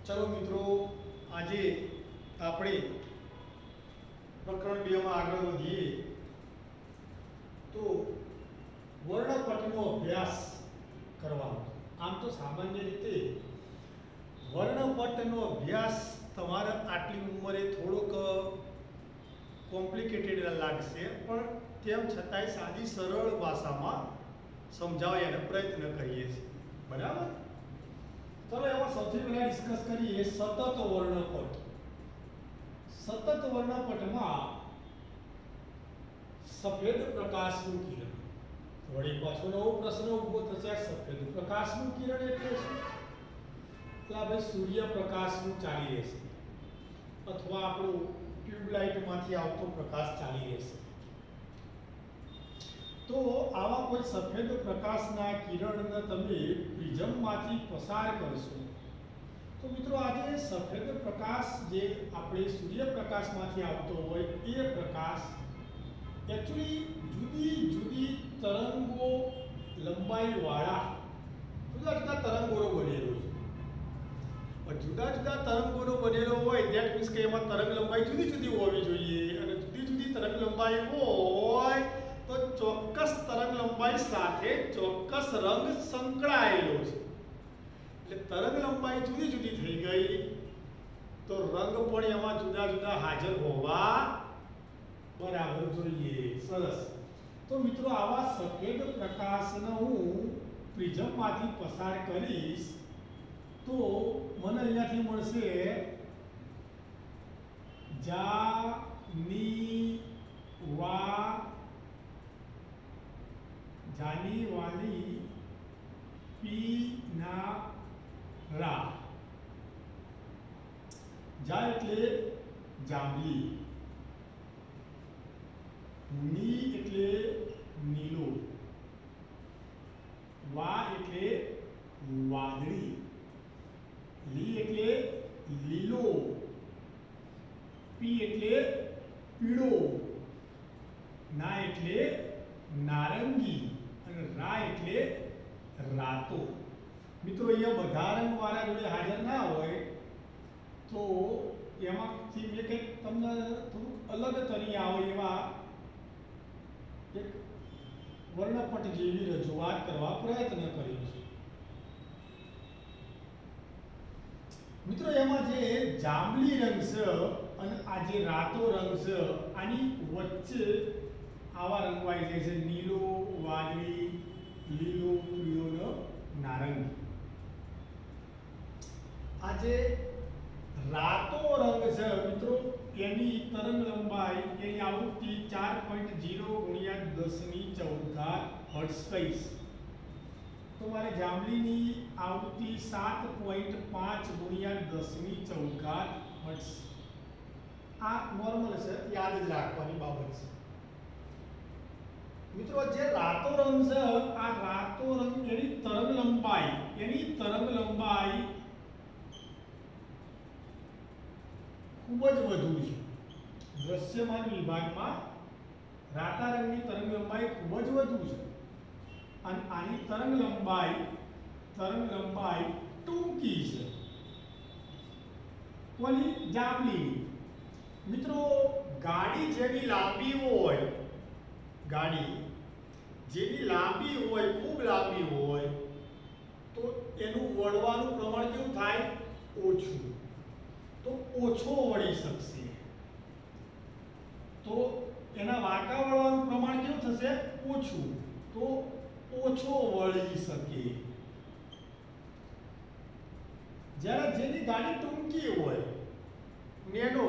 चलो मित्रों, आज આપણે પ્રકરણ 2 માં આગળ વધીએ તો વર્ણપટનો અભ્યાસ કરવાનો. આમ તો સામાન્ય રીતે વર્ણપટનો અભ્યાસ તમારે આટલી ઉંમરે થોડોક કોમ્પ્લિકેટેડ લાગશે, પણ તેમ છતાંય સાદી સરળ ભાષામાં સમજાવવા એનો પ્રયત્ન કરીએ છીએ. બરાબર? चलो एवं સૌથી પહેલા ડિસ્કસ કરીએ સતત વર્ણપટ. સતત વર્ણપટમાં સફેદ પ્રકાશનું કિરણ. વળી પાછો નવો પ્રશ્ન ઊભો થશે, સફેદ પ્રકાશનું કિરણ એટલે શું? એટલે ભાઈ સૂર્યપ્રકાશનું ચાલી રહેશે અથવા આપણું ટ્યુબલાઇટમાંથી આવતો પ્રકાશ ચાલી રહેશે. તો આવા કોઈ સફેદ પ્રકાશના કિરણને તમે પ્રિઝમમાંથી પસાર કરશો તો મિત્રો આજે સફેદ પ્રકાશ જે આપણે સૂર્યપ્રકાશમાંથી આવતો હોય એ પ્રકાશ એકચ્યુઅલી જુદી જુદી તરંગો લંબાઈવાળા જુદા જુદા તરંગોનો બનેલો છે. જુદા જુદા તરંગોનો બનેલો હોય ધેટ મીન્સ કે એમાં તરંગ લંબાઈ જુદી જુદી હોવી જોઈએ, અને જુદી જુદી તરંગ લંબાઈ હોય તો ચોક્કસ તરંગ લંબાઈ સાથે ચોક્કસ રંગ સંકળાયેલો છે. એટલે તરંગ લંબાઈ જુદી જુદી થઈ ગઈ તો રંગ પણ એમાં જુદા જુદા હાજર હોવા બરાબર જોઈએ. સરસ. તો મિત્રો આવા સફેદ પ્રકાશને હું પ્રિઝમમાંથી પસાર કરીશ તો મને અહીંયાથી મળશે જાની વાલી પીનારા. જા એટલે જાંબલી, ની એટલે નીલો, વા એટલે વાદળી, લી એટલે લીલો, પી એટલે પીળો, ના એટલે નારંગી અને રા એટલે રાતો. મિત્રો અહીંયા બધા રંગવાળા જોડે હાજર ના હોય તો એમાંથી મેં કંઈક તમને થોડું અલગ તરી આવે એવા એક વર્ણપટ જેવી રજૂઆત કરવા પ્રયત્ન કર્યો છે. મિત્રો એમાં જે જાંબલી રંગ છે અને આ જે રાતો રંગ છે આની વચ્ચે આવા રંગો આવી જાય છે નીલો, વાદળી, લીલો, પીળો, નારંગી. આ જે રાતો રંગ છે મિત્રો એની તરંગ લંબાઈ એની આવૃત્તિ 4.0 × 10⁻⁴ હર્ટ્ઝ કહીશ. તો મારે જાંબલીની આવૃત્તિ 7.5 × 10⁻⁴ હર્ટ્ઝ. આ નોર્મલ છે, યાદ જ રાખવાની બાબત છે. મિત્રો જે રાતો રંગ છે આ રાતો રંગ એની તરંગ લંબાઈ ખૂબ જ વધુ છે. દ્રશ્યમાન વિભાગમાં રાતા રંગની તરંગ લંબાઈ ખૂબ જ વધુ છે અને આની તરંગ લંબાઈ ટૂંકી છે. કોની? જાંબલીની. મિત્રો ગાડી જેવી લાંબી હોય, ખૂબ લાંબી હોય તો એનું વળવાનું પ્રમાણ કેવું થાય? ઓછું. તો ઓછો વળી શકશે. તો એના વાંકા વળવાનું પ્રમાણ કેવું થશે? ઓછું. તો ઓછો વળી શકે. જ્યારે જેની ગાડી ટૂંકી હોય, નેનો,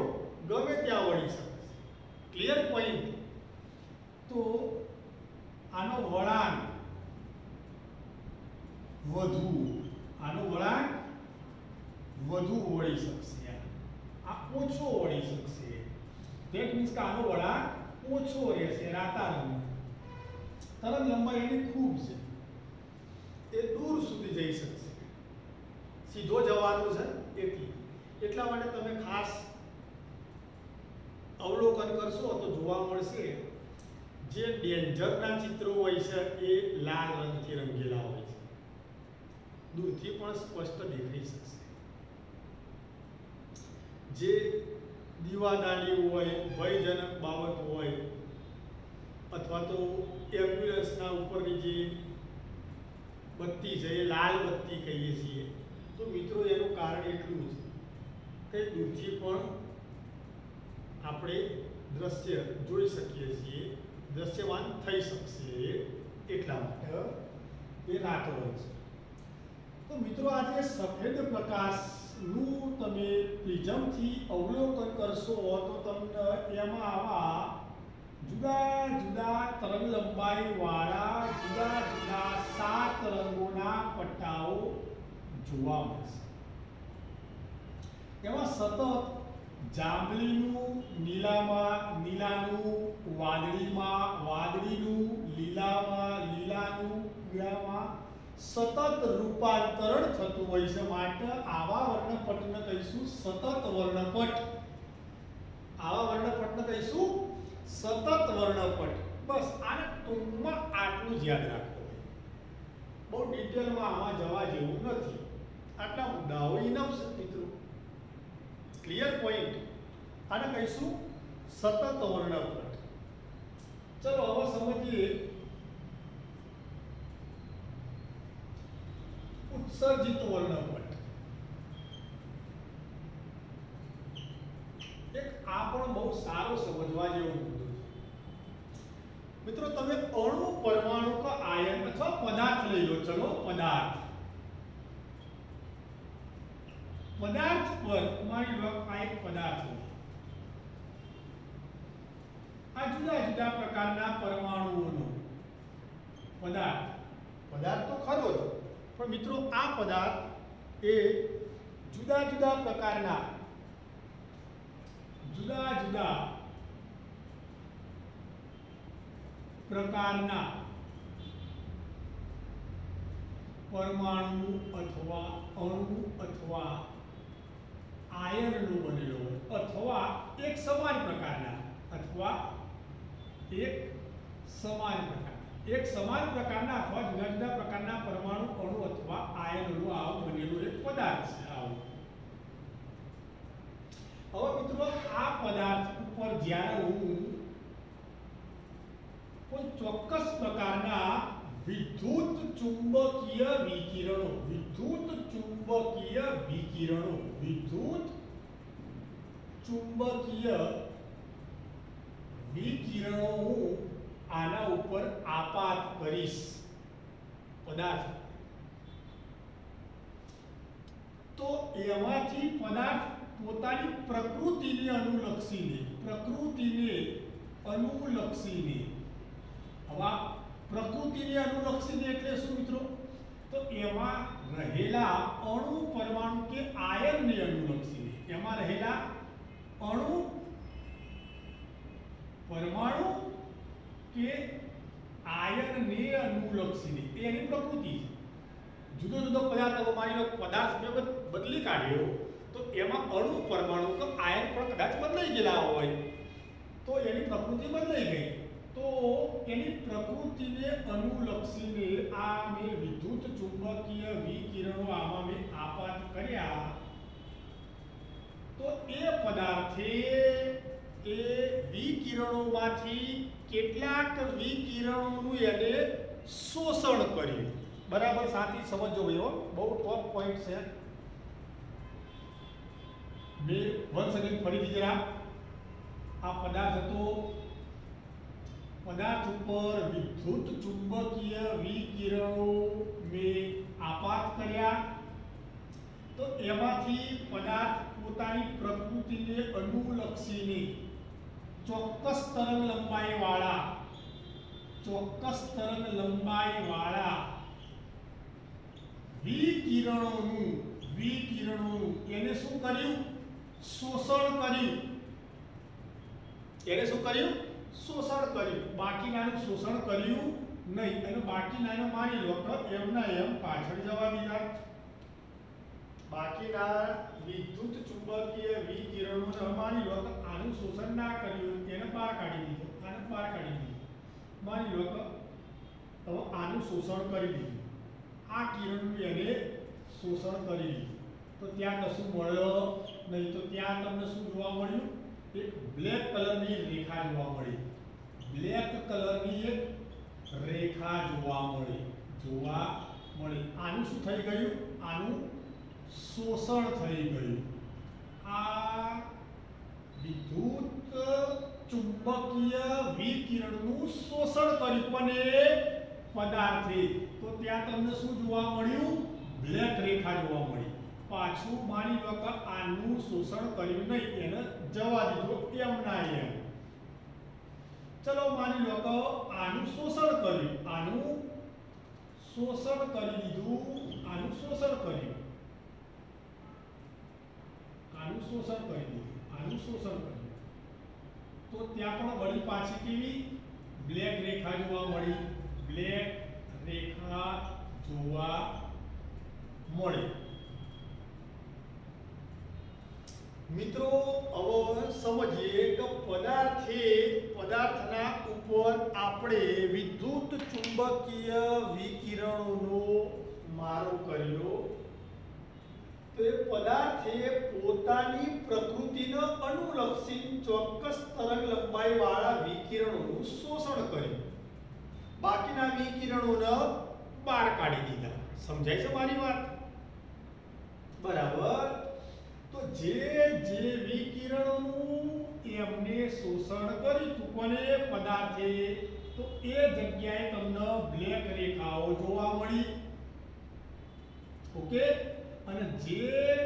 ગમે ત્યાં વળી શકે. Clear point? તો આનો વળાંક વધુ વળી શકશે, આ ઓછો વળી શકશે. ધેટ મીન્સ કે આનો વળાંક ઓછો રહેશે. રાતા રંગ તરંગ લંબાઈ એની ખૂબ છે, એ દૂર સુધી જઈ શકશે. સીધો જવાનું છે એટલા માટે તમે ખાસ અવલોકન કરશો તો જોવા મળશે જે ડેન્જરના ચિત્રો હોય છે એ લાલ રંગથી રંગેલા હોય છે, દૂરથી પણ સ્પષ્ટ દેખાઈ શકશે. જે દીવાદાંડી હોય, ભયજનક બાબત હોય, અથવા તો એમ્બ્યુલન્સના ઉપરની જે બત્તી છે એ લાલ બત્તી કહીએ છીએ, તો મિત્રો એનું કારણ એટલું જ કે દૂરથી પણ આપણે દ્રશ્ય જોઈ શકીએ છીએ, દ્રશ્યમાન થઈ શકશે એટલા માટે એ રાતો હોય છે. તો મિત્રો આજે સફેદ પ્રકાશનું તમે પ્રિઝમથી અવલોકન કરશો તો તમને એમાં આવા જુદા જુદા તરંગ લંબાઈ વાળા જુદા જુદા 7 રંગોના પટ્ટાઓ જોવા મળશે. એમાં સતત જાંબલીનું નીલામાં, નીલાનું વાદળીમાં, વાદળીનું લીલામાં, લીલાનું પીળામાં સતત રૂપાંતરણ થતું હોય છે. માટે આવા વર્ણપટને કહીશું સતત વર્ણપટ. આવા વર્ણપટને કહીશું સતત વર્ણપટ. બસ આને ટૂંકમાં આટલું જ યાદ રાખવું હોય, બહુ ડિટેલમાં આમાં જવા જેવું નથી. આટલા મુદ્દાઓ ઇનફ છે મિત્રો, ક્લિયર પોઈન્ટ. આને કહીશું સતત વર્ણપટ. ચલો હવે સમજીએ ઉત્સર્જિત વર્ણપટ. એક આ પણ બહુ સારો સમજવા જેવો મુદ્દો છે મિત્રો. તમે અણુ, પરમાણુ કે આયન અથવા પદાર્થ લઈ લો. ચલો પદાર્થ. પદાર્થ પર માની લો આ એક પદાર્થ છે. આ જુદા જુદા પ્રકારના પરમાણુઓનો પદાર્થ. પદાર્થ તો ખરો જ, પણ મિત્રો આ પદાર્થ એ જુદા જુદા પ્રકારના પરમાણુ અથવા અણુ અથવા આયનનો બનેલો હોય, અથવા એક સમાન પ્રકારના અથવા જુદા જુદા પ્રકારના પરમાણુ, અણુ અથવા આયનનો આવો બનેલો એક પદાર્થ છે. આવો હવે મિત્રો આ પદાર્થ ઉપર જ્યારે હું કોઈ ચોક્કસ પ્રકારના વિદ્યુત ચુંબકીય વિકિરણો હું આના ઉપર આપાત કરીશ પદાર્થ, તો એમાંથી પદાર્થ પોતાની પ્રકૃતિને અનુલક્ષીને હવે પ્રકૃતિને અનુલક્ષીને એટલે શું મિત્રો? તો એમાં રહેલા અણુ, પરમાણુ કે આયનને અનુલક્ષીને, એમાં રહેલા અણુ, પરમાણુ કે આયનને અનુલક્ષીને એની પ્રકૃતિ છે. જુદો જુદો પદાર્થ, હવે માની લો પદાર્થ બદલી કાઢ્યો તો એમાં અણુ, પરમાણુ કે આયન પણ કદાચ બદલાઈ ગયેલા હોય તો એની પ્રકૃતિ બદલાઈ ગઈ. તો એની પ્રકૃતિને અનુલક્ષીને આ મેં વિદ્યુત ચુંબકીય વિકિરણો આમાં મેં આપાત કર્યા, તો એ પદાર્થે એ વિકિરણોમાંથી કેટલાક વિકિરણોનું એને શોષણ કર્યું. બરાબર સાથી સમજો ભાઈઓ, બહુ ટોપ પોઈન્ટ છે. મેં વન સેકન્ડ ફરીથી જરા. આ પદાર્થ હતો, પદાર્થ ઉપર વિદ્યુત ચુંબકીય વિકિરણો મેં આપાત કર્યા, તો એમાંથી પદાર્થ પોતાની પ્રકૃતિને અનુલક્ષીને ચોક્કસ તરંગ લંબાઈ વાળા વિકિરણોનું એને શું કર્યું? શોષણ કર્યું. બાકીનાનું શોષણ કર્યું નહીં, અને બાકીનાનું માની લો કે એમના એમ પાછળ જવા દીધા. બાકીના વિદ્યુત ચુંબકીય વિકિરણોને માની લો કે આનું શોષણ ના કર્યું, એને બહાર કાઢી દીધું, માની લો કે હવે આનું શોષણ કરી દીધું, આ કિરણનું એને શોષણ કરી દીધું. તો ત્યાં કશું મળ્યો નહીં. તો ત્યાં તમને શું જોવા મળ્યું? એક બ્લેક કલરની રેખા જોવા મળી. બ્લેક કલરની એક રેખા જોવા મળી. આનું શું થઈ ગયું? આનું શોષણ થઈ ગયું. આ વિદ્યુત ચુંબકીય વિકિરણનું શોષણ કર્યું પણ એ પદાર્થે. તો ત્યાં તમને શું જોવા મળ્યું? બ્લેક રેખા જોવા મળી. પાછું માની લો કે આનું શોષણ કર્યું નહીં, એને જવા દીધો એમના એમ. ચલો માની લો કે આનું શોષણ કર્યું, આનું શોષણ કરી દીધું, આનું શોષણ કર્યું, આનું શોષણ કરી દીધું, આનું શોષણ કર્યું. તો ત્યાં પણ વળી પાછી કેવી બ્લેક રેખા જોવા મળી. બ્લેક રેખા જોવા મળી. મિત્રો હવે સમજીએ કે પદાર્થના ઉપર આપણે વિદ્યુત ચુંબકીય વિકિરણોનો મારો કર્યો. તો એ પદાર્થે પોતાની પ્રકૃતિને અનુલક્ષી ચોક્કસ તરંગ લંબાઈ વાળા વિકિરણોનું શોષણ કર્યું. બાકીના વિકિરણોને બહાર કાઢી દીધા. સમજાય છે મારી વાત? બરાબર. તો જે વિકિરણોનું એમને શોષણ કર્યું હતું કોને? પદાર્થે. તો એ જગ્યાએ તમને બ્લેક રેખાઓ જોવા મળી. ઓકે. અને જે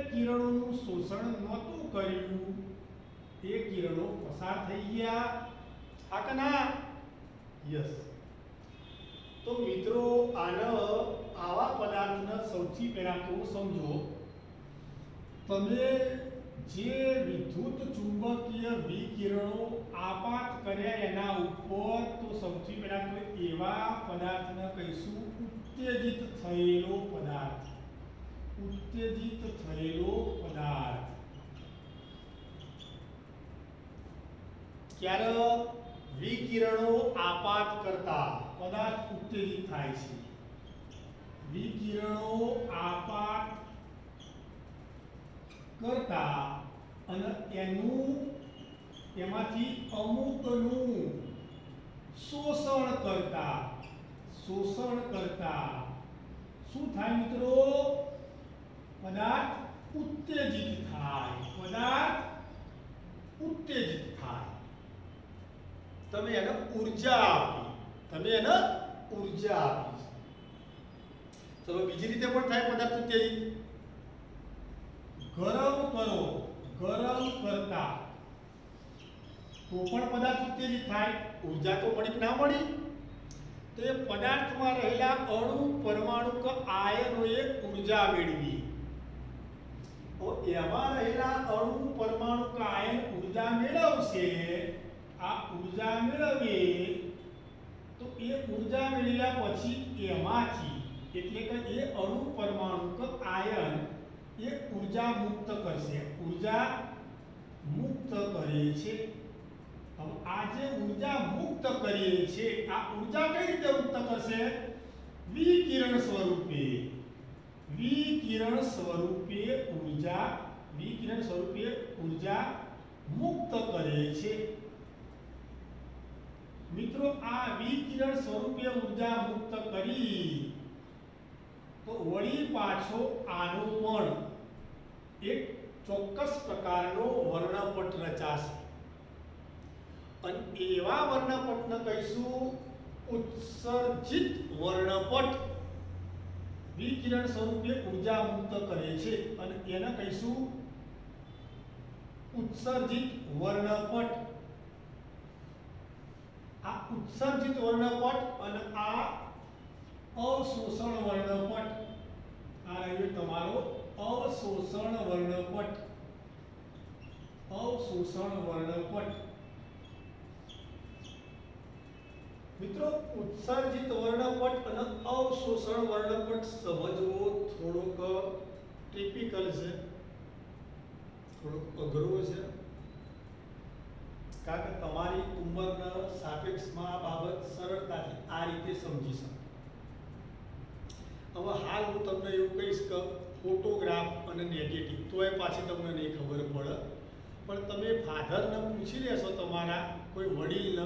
કિરણોનું શોષણ નહોતું કર્યું એ કિરણો પસાર થઈ ગયા. હા કે ના? યસ. તો મિત્રો આવા પદાર્થને સૌથી પહેલા તો સમજો. તમે જે વિદ્યુત ચુંબકીય વિકિરણો આપાત કર્યા એના ઉપર, તો સૌથી પહેલા તો એવા પદાર્થને કહીશું ઉત્તેજિત થયેલો પદાર્થ. ઉત્તેજિત થયેલો પદાર્થ. ક્યારે વિકિરણો આપાત કરતા પદાર્થ ઉત્તેજિત થાય છે? વિકિરણો આપાત કરતા અને એમાંથી અમુકનું શોષણ કરતા શું થાય મિત્રો? પદાર્થ ઉત્તેજિત થાય. તમે એને ઊર્જા આપી. ચલો બીજી રીતે પણ થાય પદાર્થ ઉત્તેજિત. ગરમ કરતા તો પણ પદાર્થ ઉત્તેજિત થાય. ઊર્જા તો મળી ના મળી. તો એ પદાર્થમાં રહેલા અણુ પરમાણુ કે આયનોએ ઊર્જા મેળવી. તો એમાં રહેલા અણુ પરમાણુ કે આયન ઊર્જા મેળવશે. આ ઊર્જા મેળવે તો એ ઊર્જા મેળવ્યા પછી એમાંથી એટલે કે એ અણુ પરમાણુ કે આયન એ ઊર્જા મુક્ત કરશે. ઊર્જા મુક્ત કરે છે. હવે આ જે ઊર્જા મુક્ત કરીએ છે, આ ઊર્જા કઈ રીતે મુક્ત કરશે? વિકિરણ સ્વરૂપે. વિકિરણ સ્વરૂપે ઊર્જા મુક્ત કરે છે. મિત્રો આ વિકિરણ સ્વરૂપે ઊર્જા મુક્ત કરી તો વળી પાછો આનો પણ એક ચોક્કસ પ્રકારનો વર્ણપટ રચાશે. અને એવા વર્ણપટને કહીશું ઉત્સર્જિત વર્ણપટ. વિકિરણ સ્વરૂપે ઊર્જા મુક્ત કરે છે અને એને કહીશું ઉત્સર્જિત વર્ણપટ. આ ઉત્સર્જિત વર્ણપટ અને આ અવશોષણ વર્ણપટ. આ રહ્યો તમારો અવશોષણ વર્ણપટ. મિત્રો ઉત્સર્જિત વર્ણપટ અને અવશોષણ વર્ણપટ સમજવો થોડોક ટિપિકલ છે, થોડોક અઘરો છે. કારણ કે તમારી ઉંમરના સાપેક્ષમાં આ બાબત સરળતાથી આ રીતે સમજી શકો. હવે હાલ હું તમને એવું કહીશ કે ફોટોગ્રાફ અને નેગેટિવ તો એ પાછી તમને નહીં ખબર પડે, પણ તમે ફાધરને પૂછી લેશો તમારા કોઈ વડીલને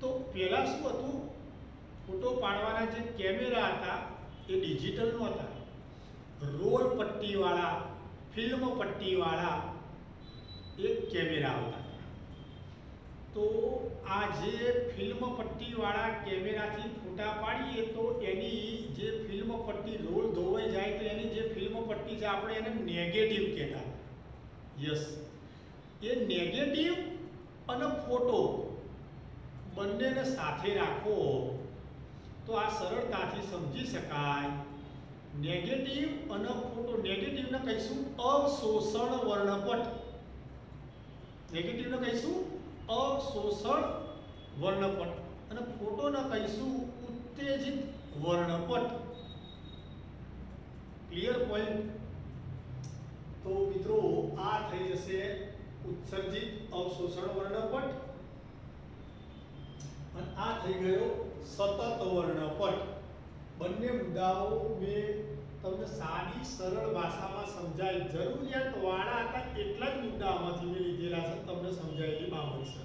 તો પહેલાં શું હતું, ફોટો પાડવાના જે કેમેરા હતા એ ડિજિટલ નહોતા, રોલ પટ્ટીવાળા ફિલ્મ પટ્ટીવાળા એક કેમેરા આવતા હતા. તો આ જે ફિલ્મ પટ્ટીવાળા કેમેરાથી ફોટા પાડીએ તો એની જે ફિલ્મ પટ્ટી રોલ ધોવાઈ જાય તો એની જે ફિલ્મ પટ્ટી છે આપણે એને નેગેટિવ કહેતા. યસ, એ નેગેટિવ અને ફોટો બંનેને સાથે રાખો તો આ સરળતાથી સમજી શકાય. નેગેટિવ અને ફોટો, નેગેટિવને કહીશું અવશોષણ વર્ણપટ, નેગેટિવને કહીશું અવશોષણ વર્ણપટ અને ફોટોને કહીશું ઉત્તેજિત વર્ણપટ. Clear point? તો મિત્રો આ થઈ જશે ઉત્સર્જિત અવશોષણ વર્ણપટ અને આ થઈ ગયો સતત વર્ણપટ. બંને મુદ્દાઓ મેં તમને સાદી સરળ ભાષામાં સમજાય, જરૂરિયાત વાળા હતા એટલા જ મુદ્દાઓમાંથી મેં લીધેલા છે, તમને સમજાયેલી બાબત છે.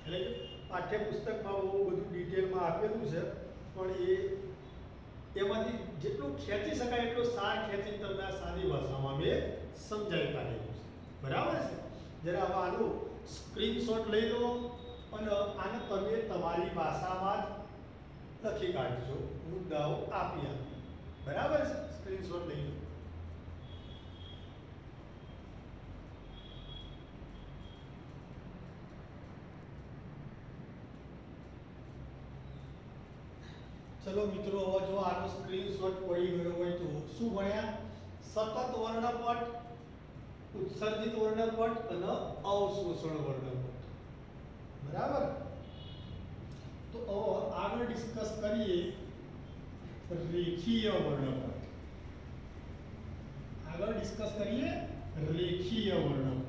એટલે કે પાઠ્યપુસ્તકમાં બહુ બધું ડિટેલમાં આપેલું છે, પણ એમાંથી જેટલું ખેંચી શકાય એટલો સાર ખેંચીને તમને આ સાદી ભાષામાં મેં સમજાવી કાઢેલું છે. બરાબર છે? જરા હવે આનું સ્ક્રીનશોટ લઈ લો અને આને તમે તમારી ભાષામાં જ લખી કાઢજો, મુદ્દાઓ આપી. બરાબર છે? સ્ક્રીનશોટ લઈ લો. ચલો મિત્રો, હવે જો આનો સ્ક્રીનશોટ પડી ગયો હોય તો શું ભણ્યા? સતત વર્ણપટ, ઉત્સર્જિત વર્ણપટ અને અવશોષણ વર્ણપટ. બરાબર? તો હવે આગળ ડિસ્કસ કરીએ રેખીય વર્ણપટ. આગળ ડિસ્કસ કરીએ રેખીય વર્ણપટ.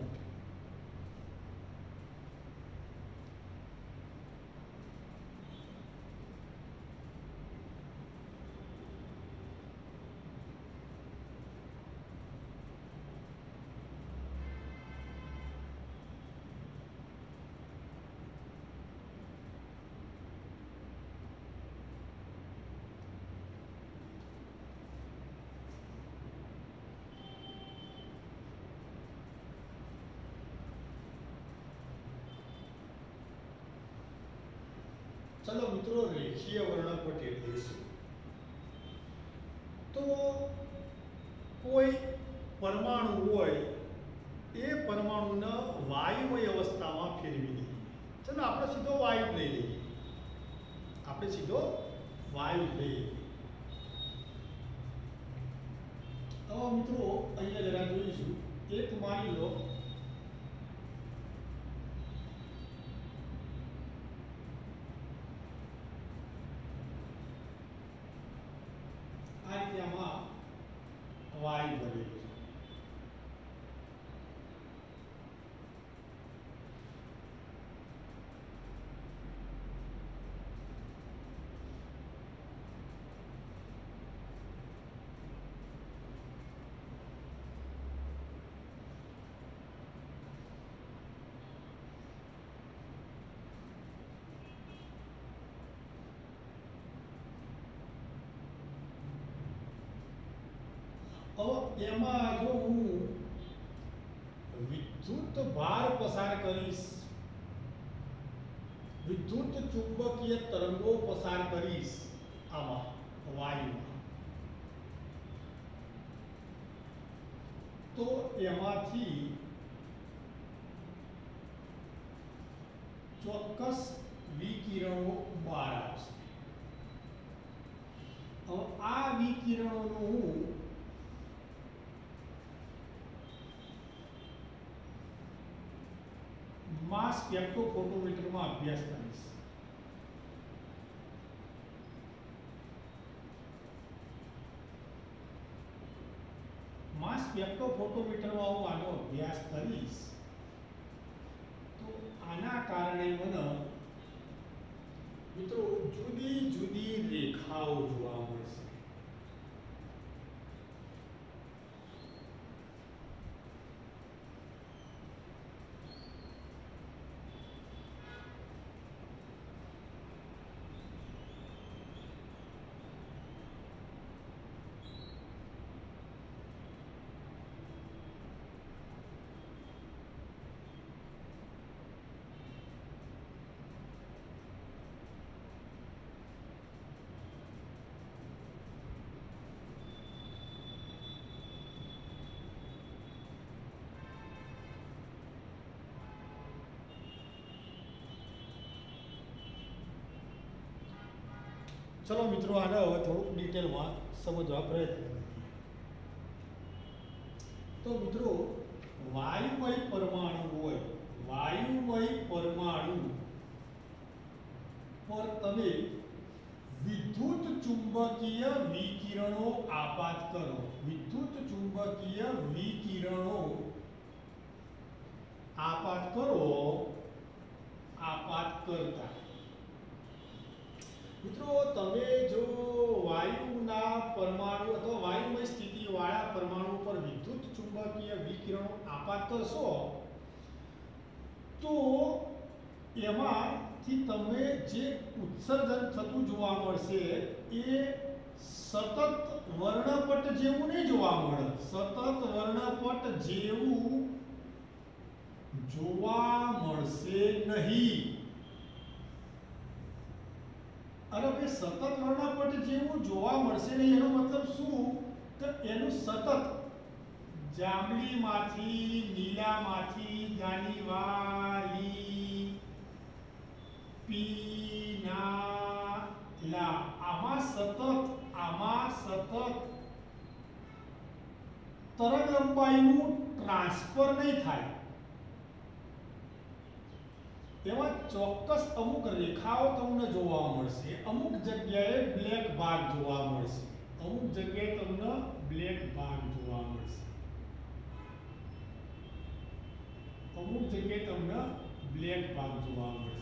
ચલો મિત્રો, રેખીય વર્ણપટ એટલે શું? તો કોઈ પરમાણુ હોય એ પરમાણુને વાયુમય અવસ્થામાં ફેરવી દઈએ. ચલો આપણે સીધો વાયુ લઈ લઈએ, આપણે સીધો વાયુ લઈ લઈએ. તો મિત્રો અહીંયા જરા જોઈશું, એક માની લો આ રીતે આમાં વાયુ ભરેલું છે. હવે એમાં જો હું વિદ્યુત ભાર પસાર કરીશ, વિદ્યુત ચુંબકીય તરંગો પસાર કરીશ આમાં વાયુમાં, તો એમાંથી ચોક્કસ વિકિરણો બહાર આવશે. હવે આ વિકિરણોનો હું માસ સ્પેક્ટ્રોફોટોમીટરમાં અભ્યાસ કરીશ. માસ સ્પેક્ટ્રોફોટોમીટરમાં હું આનો અભ્યાસ કરીશ તો આના કારણે મને મિત્રો જુદી જુદી રેખાઓ જોવા મળશે. ચલો મિત્રો આને હવે થોડુંક ડિટેલમાં સમજવા પ્રયત્ન કરીએ. તો મિત્રો વાયુમય પરમાણુ હોય, વાયુમય પરમાણુ પર તમે વિદ્યુત ચુંબકીય વિકિરણો આપાત કરો. વિદ્યુત ચુંબકીય વિકિરણો આપાત કરો. આપાત કરતા મિત્રો તમે જો વાયુના પરમાણુ અથવા વાયુમય સ્થિતિવાળા પરમાણુ પર વિદ્યુત ચુંબકીય વિકિરણો આપાત કરશો તો એમાંથી તમે જે ઉત્સર્જન થતું જોવા મળશે એ સતત વર્ણપટ જેવું નહીં જોવા મળે. સતત વર્ણપટ જેવું જોવા મળશે નહીં. અને ભાઈ સતત વર્ણપટ જેવું જોવા મળશે નહીં એનો મતલબ શું? કે એનું સતત જાંબલીમાંથી નીલામાંથી જાનીવાલી પીનાલા આમાં સતત તરંગ લંબાઈનું ટ્રાન્સફર નહીં થાય. એમાં ચોક્કસ અમુક રેખાઓ તમને જોવા મળશે. અમુક જગ્યાએ બ્લેક ભાગ જોવા મળશે. અમુક જગ્યાએ તમને બ્લેક ભાગ જોવા મળશે. અમુક જગ્યાએ તમને બ્લેક ભાગ જોવા મળશે.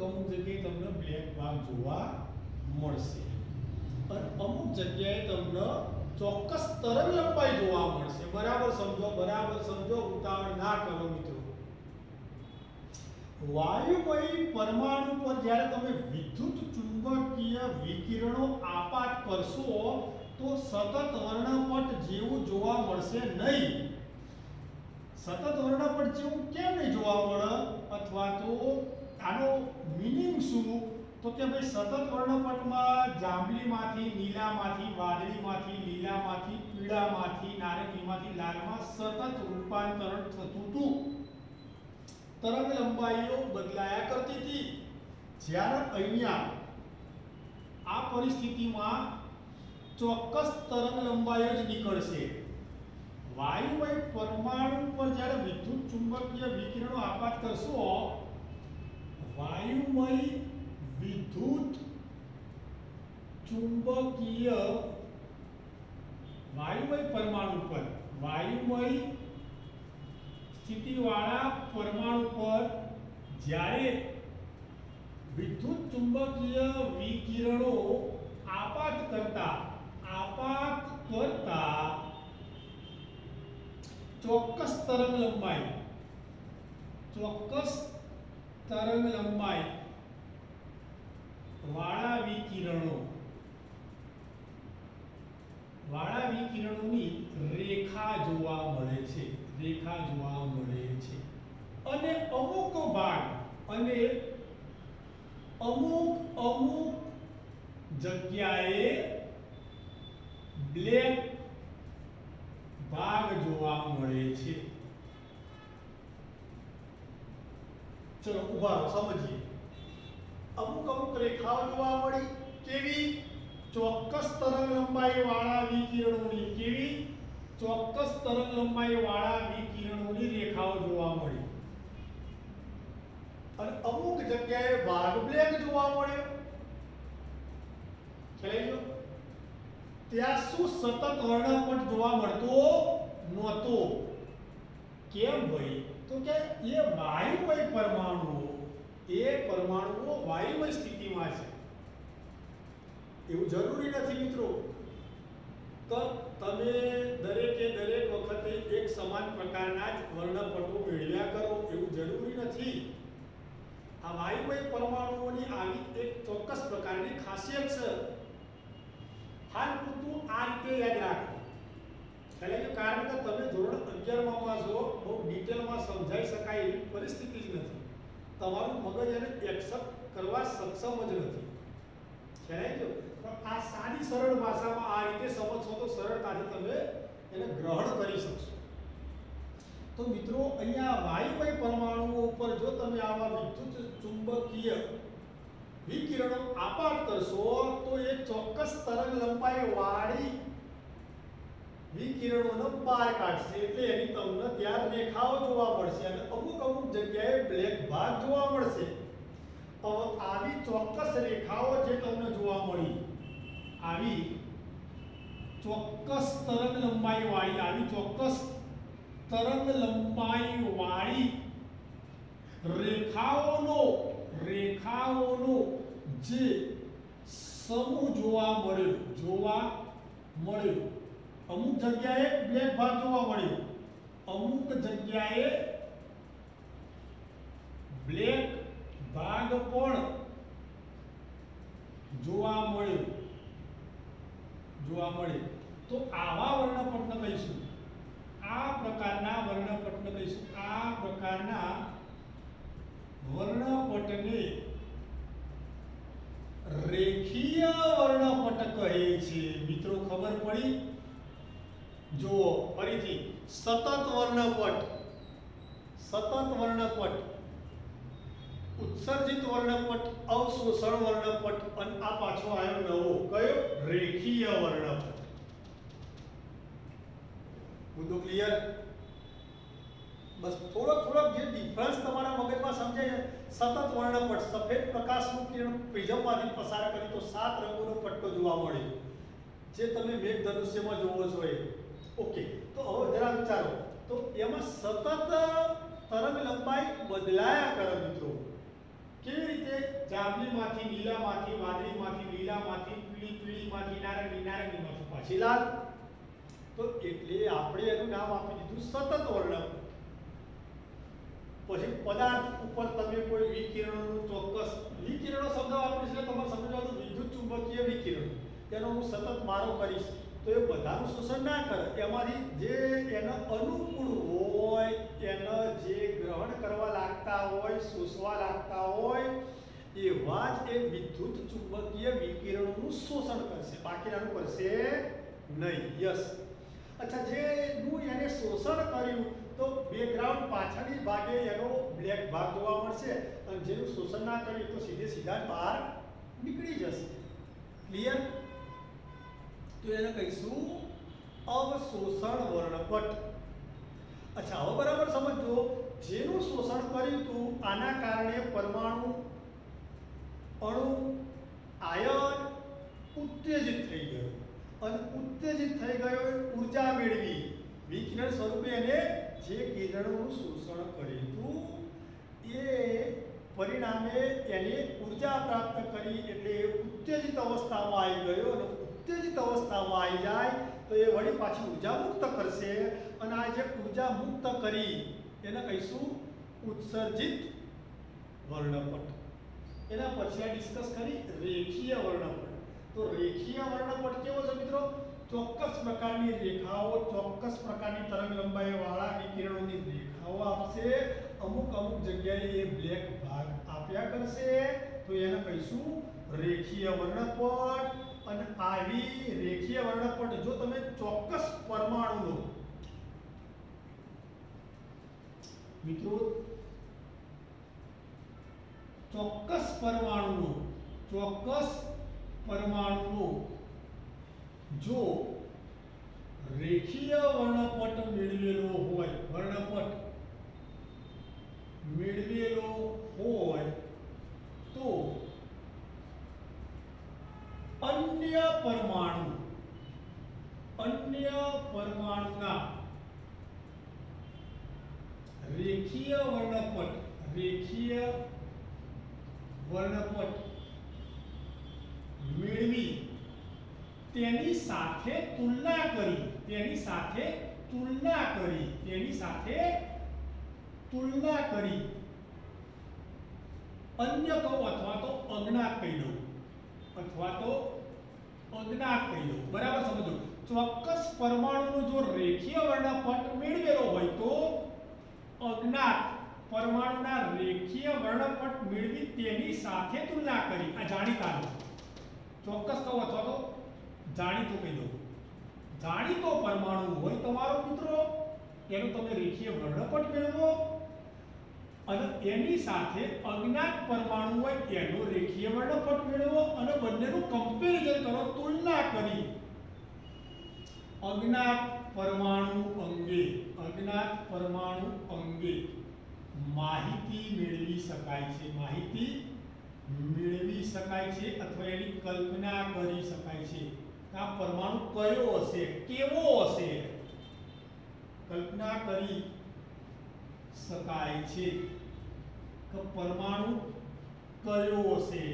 અમુક જગ્યાએ તમને બ્લેક ભાગ જોવા મળશે અને અમુક જગ્યાએ તમને ચોક્કસ તરંગ લંબાઈ જોવા મળશે. બરાબર સમજો, ઉતાવળ ના કરો મિત્રો. વાયુમય પરમાણુ પર જ્યારે તમે વિદ્યુત ચુંબકીય વિકિરણો આપાત કરશો તો સતત વર્ણપટ જેવું જોવા મળશે નહીં. સતત વર્ણપટ જેવું કેમ નહીં જોવા મળે? અથવા તો આનો મીનિંગ શું? તો કે ભાઈ સતત વર્ણપટમાં જાંબલીમાંથી નીલામાંથી વાદળીમાંથી લીલામાંથી પીળામાંથી નારંગીમાંથી લાલમાં સતત રૂપાંતરણ થતું હતું. તરંગ લંબાઈઓ બદલાયા કરતી હતી. જ્યારે અહીંયા આ પરિસ્થિતિમાં ચોક્કસ તરંગ લંબાઈઓ જ નીકળશે. વાયુમય પરમાણુ પર જ્યારે વિદ્યુત ચુંબકીય વિકિરણો આપાત કરશો, વાયુમય વિદ્યુત ચુંબકીય વાયુમય પરમાણુ પર વાયુમય સ્થિતિવાળા પરમાણુ પર જ્યારે વિદ્યુત ચુંબકીય વિકિરણો આપાત કરતા ચોક્કસ તરંગ લંબાઈ વાળા વિકિરણોની રેખા જોવા મળે છે. અને અમુક જગ્યાએ બ્લેક ભાગ જોવા મળે છે. ચલો ઉભા રહો, સમજીએ. અમુક રેખાઓ જોવા મળી. કેવી? ચોક્કસ તરંગ લંબાઈ વાળા વિકિરણોની. કેવી? ચોક્કસ તરંગ લંબાઈ વાળા વિકિરણોની રેખાઓ જોવા મળી. અને અમુક જગ્યાએ ભાગ બ્લેક જોવા મળ્યો. ખ્યાલ આવ્યો? ત્યાં શું સતત વર્ણપટ જોવા મળતો નહોતો. કેમ ભાઈ? તો કે એ વાયુમય પરમાણુઓ વાયુમય સ્થિતિમાં છે. એવું જરૂરી નથી મિત્રો કે તમે દરેક વખતે એક સમાન પ્રકારના જ વર્ણપટો મેળવ્યા કરો. એવું જરૂરી નથી. આ વાયુમય પરમાણુઓની આવી એક ચોક્કસ પ્રકારની ખાસિયત છે. હાલ પૂરતું આ રીતે યાદ રાખો. કારણ કે તમે ધોરણ 11 માં છો, બહુ સમજાઈ શકાય એવી પરિસ્થિતિ જ નથી. તમારું મગજ એને એક્સેપ્ટ કરવા સક્ષમ જ નથી. ખ્યાલ આવી ગયો? પણ આ સાદી સરળ ભાષામાં આ રીતે સમજશો તો સરળતાથી તમે એને ગ્રહણ કરી શકશો. તો મિત્રો અહીંયા વાયુમય પરમાણુઓ ઉપર જો તમે આવા વિદ્યુત ચુંબકીય વિકિરણો આપાત કરશો તો એ ચોક્કસ તરંગ લંબાઈ વાળી વિકિરણોનો બહાર કાઢશે. એટલે એની તમને ત્યાં રેખાઓ જોવા મળશે અને અમુક અમુક જગ્યાએ બ્લેક ભાગ જોવા મળશે. હવે આવી ચોક્કસ રેખાઓ જે તમને જોવા મળી, આવી ચોક્કસ તરંગ લંબાઈ વાળી, આવી ચોક્કસ તરંગ લંબાઈ વાળી રેખાઓનો જે સમૂહ જોવા મળ્યો, અમુક જગ્યાએ બ્લેક ભાગ જોવા મળ્યો, અમુક જગ્યાએ બ્લેક ભાગ પણ જોવા મળ્યો. તો આવા વર્ણપટને કહીશું, આ પ્રકારના વર્ણપટને રેખીય વર્ણપટ કહે છે. મિત્રો ખબર પડી? જુઓ ફરીથી, સતત વર્ણપટ, ઉત્સર્જિત વર્ણપટ, અવશોષણ વર્ણપટ, અને આ પાછો આવ્યો નવો કયો? રેખીય વર્ણપટ. મુદ્દો ક્લિયર? બસ થોડોક જે ડિફરન્સ તમારા મગજમાં સમજાય. સતત વર્ણપટ, સફેદ પ્રકાશનું કિરણ પ્રિઝમમાંથી પસાર કરી તો 7 રંગોનો પટ્ટો જોવા મળે, જે તમે મેઘધનુષ્યમાં જોવો છો એ. ઓકે, તો હવે જરા વિચારો, તો એમાં સતત તરંગ લંબાઈ બદલાયા કરે મિત્રો. કેવી રીતે? જાંબલીમાંથી નીલામાંથી, વાદળીમાંથી લીલામાંથી, પીળીમાંથી નારંગીમાંથી પાછી લાલ. તો એટલે આપણે એનું નામ આપી દીધું સતત વર્ણપટ. પછી પદાર્થ ઉપર તમે કોઈ વિકિરણોનું ચોક્કસ, વિકિરણો શબ્દ વાપરીશ એટલે તમારે સમજવાનું વિદ્યુત ચુંબકીય વિકિરણ, એનો હું સતત મારો કરીશ તો એ બધાનું શોષણ ના કરે. એમાંથી જે એને અનુકૂળ હોય, એને જે ગ્રહણ કરવા લાગતા હોય, શોષવા લાગતા હોય, એવા જ એ વિદ્યુત ચુંબકીય વિકિરણોનું શોષણ કરશે, બાકીનાનું કરશે નહીં. યસ. અચ્છા, જેનું એને શોષણ કર્યું તો બેકગ્રાઉન્ડ પાછળની ભાગે એનો બ્લેક ભાગ જોવા મળશે, અને જેનું શોષણ ના કર્યું તો સીધા બહાર નીકળી જશે. ક્લિયર? તો એને કહીશું અવશોષણ વર્ણપટ. અચ્છા, હવે બરાબર સમજો. જેનું શોષણ કર્યું હતું આના કારણે પરમાણુ, અણુ, આયન ઉત્તેજિત થઈ ગયો, અને ઉત્તેજિત થઈ ગયો ઊર્જા મેળવી. વિકિરણ સ્વરૂપે એને જે કિરણોનું શોષણ કર્યું હતું એ પરિણામે એને ઊર્જા પ્રાપ્ત કરી, એટલે ઉત્તેજિત અવસ્થામાં આવી ગયો. અને ઉત્તેજિત અવસ્થામાં આવી જાય તો એ વળી પાછી ઊર્જા મુક્ત કરશે, અને આ જે ઊર્જા મુક્ત કરી એને કહીશું ઉત્સર્જિત વર્ણપટ. એના પછી આ ડિસ્કસ કરી રેખીય વર્ણપટ. તો રેખીય વર્ણપટ કેવો છે મિત્રો? ચોક્કસ પ્રકારની રેખાઓ, ચોક્કસ પ્રકારની તરંગ લંબાઈ વાળા વિકિરણોની રેખાઓ આપશે. અમુક જગ્યાએ એ બ્લેક ભાગ આપ્યા કરશે, તો એને કહીશું રેખીય વર્ણપટ. અને આવી રેખીય વર્ણપટ જો તમે ચોક્કસ પરમાણુનો, મિત્રો ચોક્કસ પરમાણુનો જો રેખીય વર્ણપટ મેળવેલો હોય તો અન્ય પરમાણુના રેખીય વર્ણપટ મેળવી તેની સાથે તુલના કરી અન્ય કહું અથવા તો અજ્ઞાત કહી દઉં, બરાબર સમજો. ચોક્કસ પરમાણુનો જો રેખીય વર્ણપટ મેળવેલો હોય તો અજ્ઞાત પરમાણુના રેખીય વર્ણપટ મેળવી તેની સાથે તુલના કરી. આ જાણીતાનો ચોક્કસ કહો અથવા તો જાણીતો કહી દો. જાણીતો પરમાણુ હોય તમારો મિત્રો એનો તમે રેખીય વર્ણપટ મેળવો અને એની સાથે અજ્ઞાત પરમાણુ હોય એનો રેખીય વર્ણપટ મેળવો અને બંનેનું કમ્પેરિઝન કરો, તુલના કરી. અજ્ઞાત પરમાણુ અંગે માહિતી મેળવી શકાય છે. માહિતી મેળવી શકાય છે અથવા એની કલ્પના કરી શકાય છે. આ પરમાણુ કયો હશે, કેવો હશે, કલ્પના કરી શકાય છે કે પરમાણુ કયો હશે,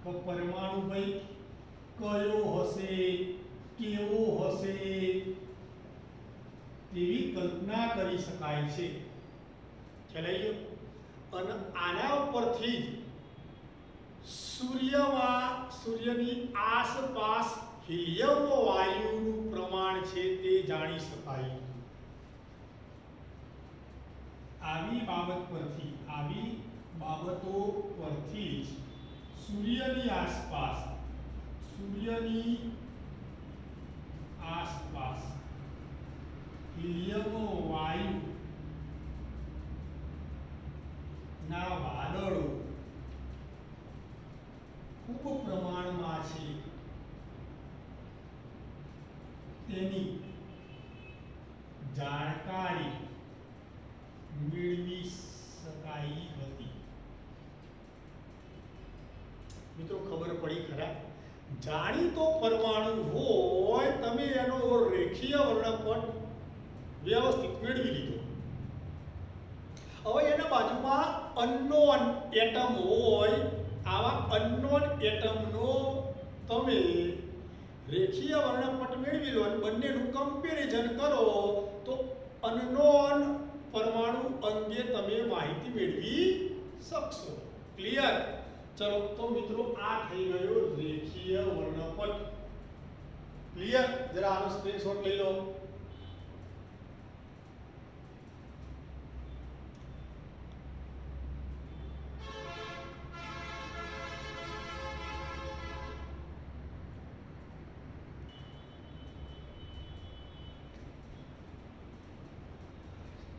કે પરમાણુ ભાઈ કયો હશે, કેવો હશે તેવી કલ્પના કરી શકાય છે. ખ્યાલ આવી ગયો? અને આના ઉપરથી જ સૂર્યની આસપાસ હિલિયમ વાયુનું પ્રમાણ છે તે જાણી શકાય. આવી બાબતો પરથી જ સૂર્યની આસપાસ હિલિયમ વાયુ ના વાદળો ખૂબ પ્રમાણમાં છે તેની જાણકારી મેળવી શકાઈ હતી. મિત્રો ખબર પડી ખરા? જાણીતો પરમાણુ હોય તમે એનો રેખીય વર્ણપટ વ્યવસ્થિત મેળવી લીધો. હવે એના બાજુમાં અનનોન એટમ હોય, આવા અનનોન એટમનો તમે રેખીય વર્ણપટ મેળવી લો અને બંનેનું કમ્પેરિઝન કરો તો અનનોન પરમાણુ અંગે તમે માહિતી મેળવી શકશો. ક્લિયર? ચલો તો મિત્રો આ થઈ ગયો રેખીય વર્ણપટ. ક્લિયર? જરા આનો સ્ક્રીનશોટ લઈ લો.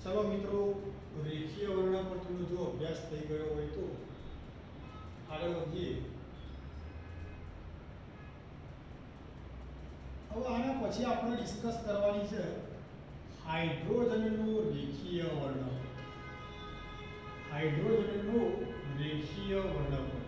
ચલો મિત્રો, રેખીય વર્ણપટનો જો અભ્યાસ થઈ ગયો હોય તો આગળ વધીએ. હવે આના પછી આપણે ડિસ્કસ કરવાની છે હાઇડ્રોજનનું રેખીય વર્ણપટ. હાઇડ્રોજનનું રેખીય વર્ણપટ.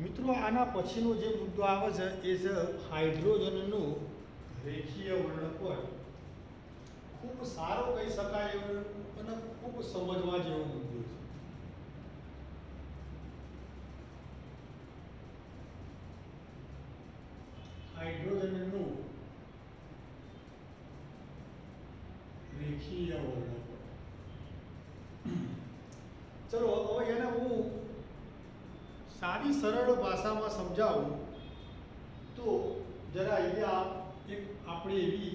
મિત્રો આના પછીનો જે મુદ્દો આવે છે એ છે હાઇડ્રોજનનું રેખીય વર્ણપટ. ખૂબ સારો કહી શકાય એવો અને ખૂબ સમજવા જેવો મુદ્દો છે. હાઇડ્રોજનનું રેખીય વર્ણપટ. ચલો હવે એને હું સાદી સરળ ભાષામાં સમજાવું તો જરા અહીંયા એક આપણે એવી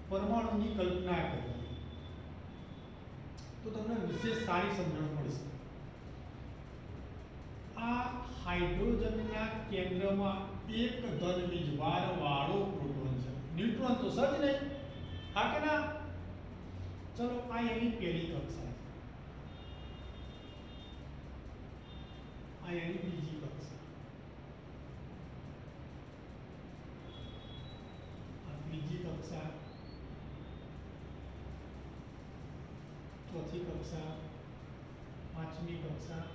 પરમાણુની કલ્પના કરીએ તો તમને વિશેષ સારી સમજણ મળશે. આ હાઇડ્રોજનના કેન્દ્રમાં એક ધન વીજભાર વાળો પ્રોટોન છે. ન્યુટ્રોન તો સજ નહીં, હા કે ના? ચલો આ એની પહેલી કક્ષા છે, આ એની બીજી કક્ષા, આ ત્રીજી કક્ષા, ચોથી કક્ષા, પાંચમી કક્ષા,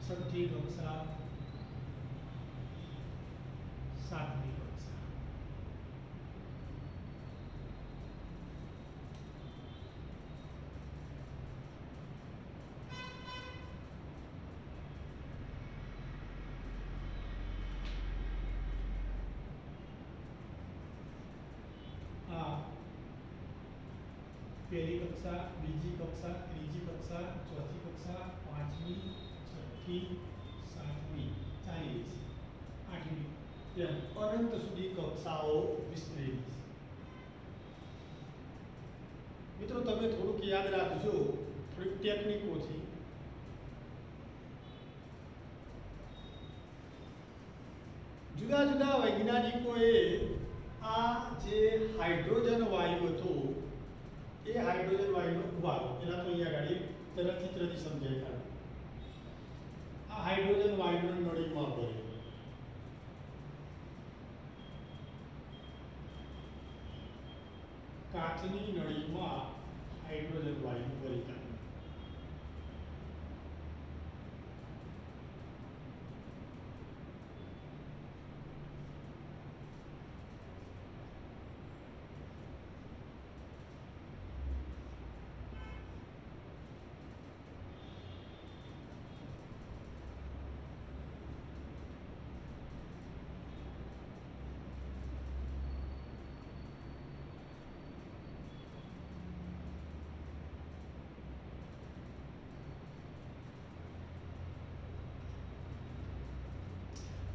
છઠ્ઠી કક્ષા, સાતમી કક્ષા. पहली कक्षा, बीजी कक्षा, तीजी कक्षा, चौथी कक्षा, पांचवी, छठी, सातमी, चाली रही है, आठमी, तेम अनंत सुधी कक्षाओं विस्तरेली है। मित्रों तमे थोड़ुंक याद राखजो, थोड़ी टेक्निको थी। जुदा जुदा वैज्ञानिकोए आ जे हाइड्रोजन वायु हतो ए हाइड्रोजन वायुनो उभारो एना तो अहींया गाड़ी तरह चित्रथी समजाय काढो। आ हाइड्रोजन वायुनो नळीमां भर्यो, काचनी नळीमां हाइड्रोजन वायु भरी काढ्यो।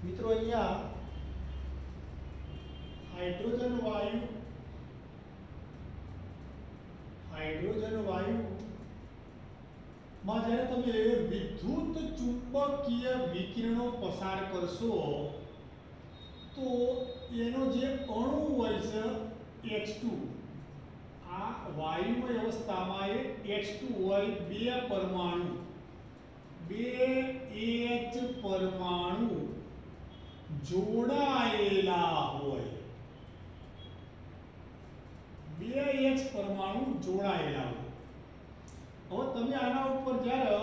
मित्रों अहींया हाइड्रोजन वायु में जયારે તમે विद्युत चुंबकीय विकिरणों पसार करशो तो एनो जे अणु होय छे H2 आ वायुमय अवस्थामां H2 होय बे परमाणु, बे H परमाणु जोड़ायेला होय, बे H परमाणु जोड़ायेला होय। હવે તમે આના ઉપર જ્યારે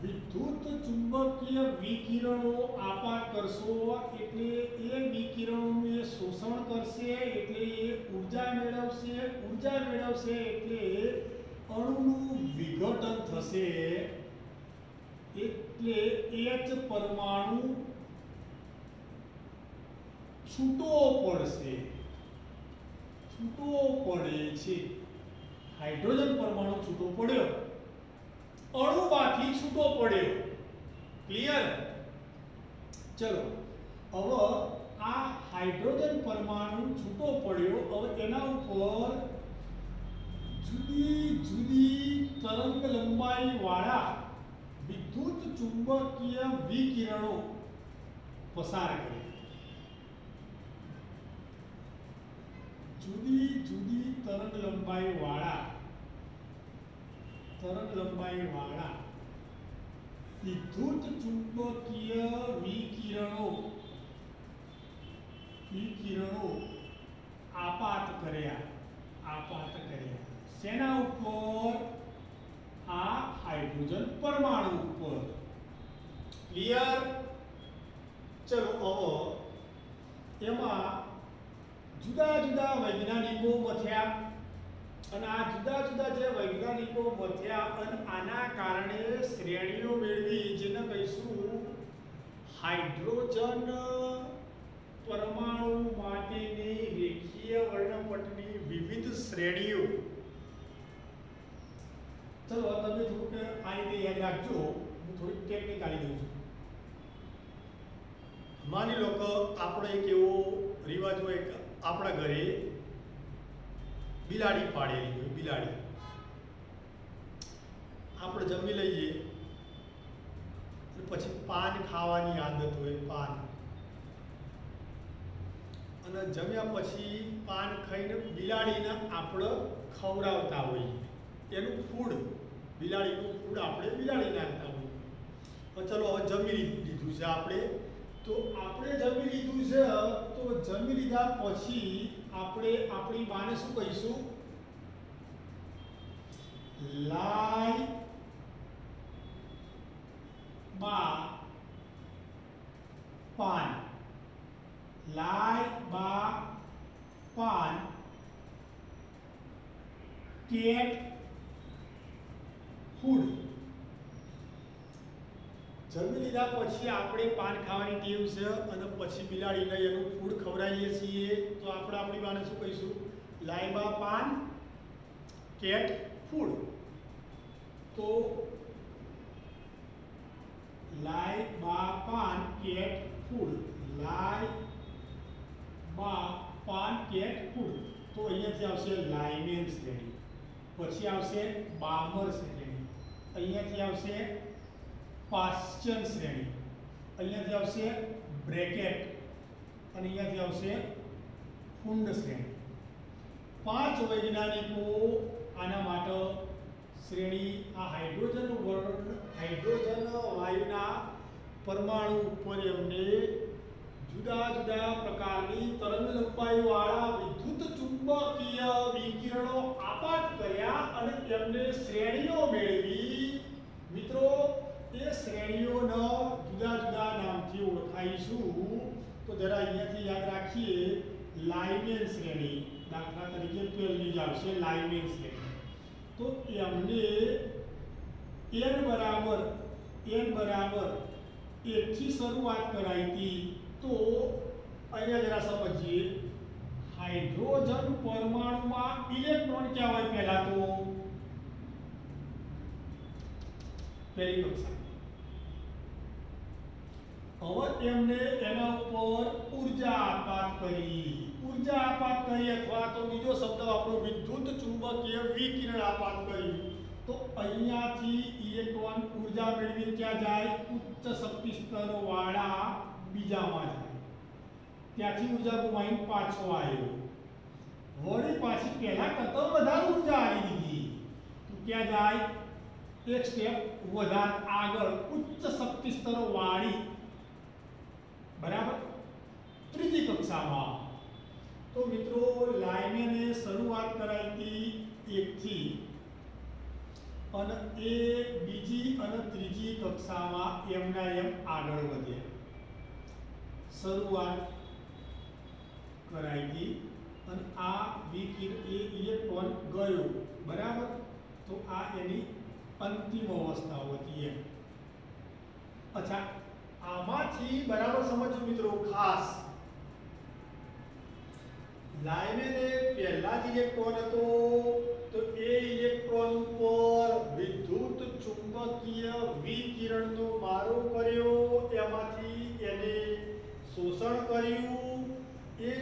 વિદ્યુત ચુંબકીય વિકિરણો આપાત કરશો એટલે એ વિકિરણોનું એ શોષણ કરશે એટલે એ ઊર્જા મેળવશે એટલે અણુનું વિઘટન થશે એટલે H પરમાણુ છૂટો પડે છે। हाइड्रोजन परमाणु छूटो पड्यो, अणुमांथी छूटो पड्यो। क्लियर? चलो હવે આ हाइड्रोजन परमाणु छूटो पड्यो, હવે એના ઉપર જુદી જુદી તરંગ લંબાઈ વાળા વિદ્યુત ચુંબકીય વિકિરણો પસાર કરે। जुदी जुदी तरंग लंबाई वाला विद्युत चुंबकीय विकिरणों आपात कर्या सेना ऊपर आ हाइड्रोजन परमाणु ऊपर। क्लियर? चलो एमा जुदा जुदा वैज्ञानिको मथ्या अने आ जुदा जुदा जे वैज्ञानिको मथ्या अने आना कारणे श्रेणीओ मेळवी जेने कहीशुं हाइड्रोजन परमाणु माटेनी रेखीय वर्णपटनी विविध श्रेणीओ। चलो तमे थोड़ुंक आ रीते याद राखजो, हूँ थोड़ी टेक्निक आपी दऊं छुं। मानी लो के आपणे एक एवो रिवाज होय के आपણા ઘરે બિલાડી પાડેલી હોય, બિલાડી આપણે જમી લઈએ પછી પાન ખાવાની આદત હોય, પાન અને જમ્યા પછી પાન ખાઈને બિલાડીને આપણે ખવડાવતા હોઈએ, એનું ફૂડ બિલાડીનું ફૂડ આપણે બિલાડીને આપતા હોઈએ। ચલો હવે જમી લીધું છે આપણે, तो आपणे जमी लीधुं छे तो जमी लीधा पछी आपणे आपणी माने शुं कहीशुं लाय बा पान, लाय बा पान केट फूड। जमी लीधा पछी आपणे पान खावानी टेव छे अने पछी बिलाड़ीने एनुं फूड खवरावीए छीए तो आपणे आपणी माने शुं कहीशुं लाय बा पान केट ફૂડ, તો લાય બા પાન કેટ ફૂડ, લાય બા પાન કેટ ફૂડ, તો અહીંયાથી આવશે લાયમેન શ્રેણી, પછી આવશે બામર શ્રેણી, અહીંયાથી આવશે પાશ્ચન શ્રેણી, અહીંયાથી આવશે બ્રેકેટ અને અહીંયાથી આવશે ફુંડ શ્રેણી. 5 વૈજ્ઞાનિકો આના માટે શ્રેણી આ હાઇડ્રોજન વાયુના પરમાણુ ઉપર એમને જુદા જુદા પ્રકારની તરંગ લંબાઈવાળા વિદ્યુત ચુંબકીય વિકિરણો આપાત કર્યા અને એમને શ્રેણીઓ મેળવી. મિત્રો, એ શ્રેણીઓના જુદા જુદા નામથી ઓળખાઈશું. તો જરા અહીંયાથી યાદ રાખીએ, લાયમેન શ્રેણી, દાખલા તરીકે પહેલી જ આવશે લાયમેન શ્રેણી. તો એમને n બરાબર 1 થી શરૂઆત કરાઈ હતી. તો અહીંયા જરા સમજીએ, હાઇડ્રોજન પરમાણુમાં ઇલેક્ટ્રોન ક્યાં હોય? પહેલા તો પહેલી કક્ષા. હવે એમને એના ઉપર ઉર્જા આપાત કરી, અથવા તો બીજો શબ્દ વાપરો, વિદ્યુત ચુંબકીય વિકિરણ આપાત કર્યું. તો અહીંયાથી ઇલેક્ટ્રોન ઉર્જા મેળવી ક્યાં જાય? ઉચ્ચ શક્તિ સ્તર વાળા બીજામાં જાય. ત્યાંથી ઉર્જા ગુમાવીને પાછો આવ્યો, વળી પાછી પહેલા કરતા વધારે ઉર્જા આવી દીધી. તો ક્યાં જાય? એક સ્ટેપ વધારે આગળ, ઉચ્ચ શક્તિ સ્તર વાળી, બરાબર, ત્રીજી કક્ષામાં. તો મિત્રો, લાયમેને શરૂઆત કરાઈ હતી 1 થી, અને એ બીજી અને ત્રીજી કક્ષામાં એમના એમ આગળ વધ્યા. શરૂઆત કરાઈ હતી અને આ ઇલેક્ટ્રોન ગયો, બરાબર. તો આ એની અંતિમ અવસ્થાઓ હતી એમ. અચ્છા, આમાંથી બરાબર સમજો મિત્રો, ખાસ લાયમેને પહેલા જ ઇલેક્ટ્રોન હતો, તો એ ઇલેક્ટ્રોન ઉપર વિદ્યુત ચુંબકીય વિકિરણનો મારો કર્યો, એમાંથી એને શોષણ કર્યું. એ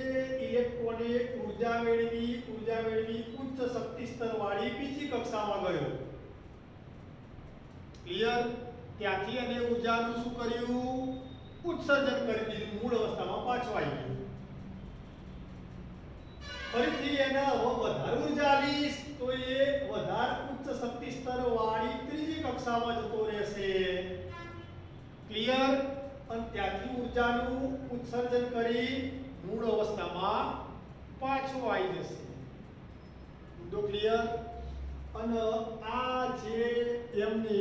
ઇલેક્ટ્રોને ઉર્જા મેળવી ઉચ્ચ શક્તિ સ્તર વાળી બીજી કક્ષામાં ગયો. ક્લિયર? ત્યાંથી એને ઉર્જાનું શું કર્યું? ઉત્સર્જન કરી દીધું, મૂળ અવસ્થામાં પાછો આવી ગયો. ફરીથી એને હવે વધારે ઉર્જા આવી, તો એ વધારે ઉચ્ચ શક્તિ સ્તર વાળી ત્રીજી કક્ષામાં જતો રહેશે. ક્લિયર? અને ત્યાંથી ઉર્જાનું ઉત્સર્જન કરી મૂળ અવસ્થામાં પાછો આવી જશે. મુદ્દો ક્લિયર? અને આ જે એમને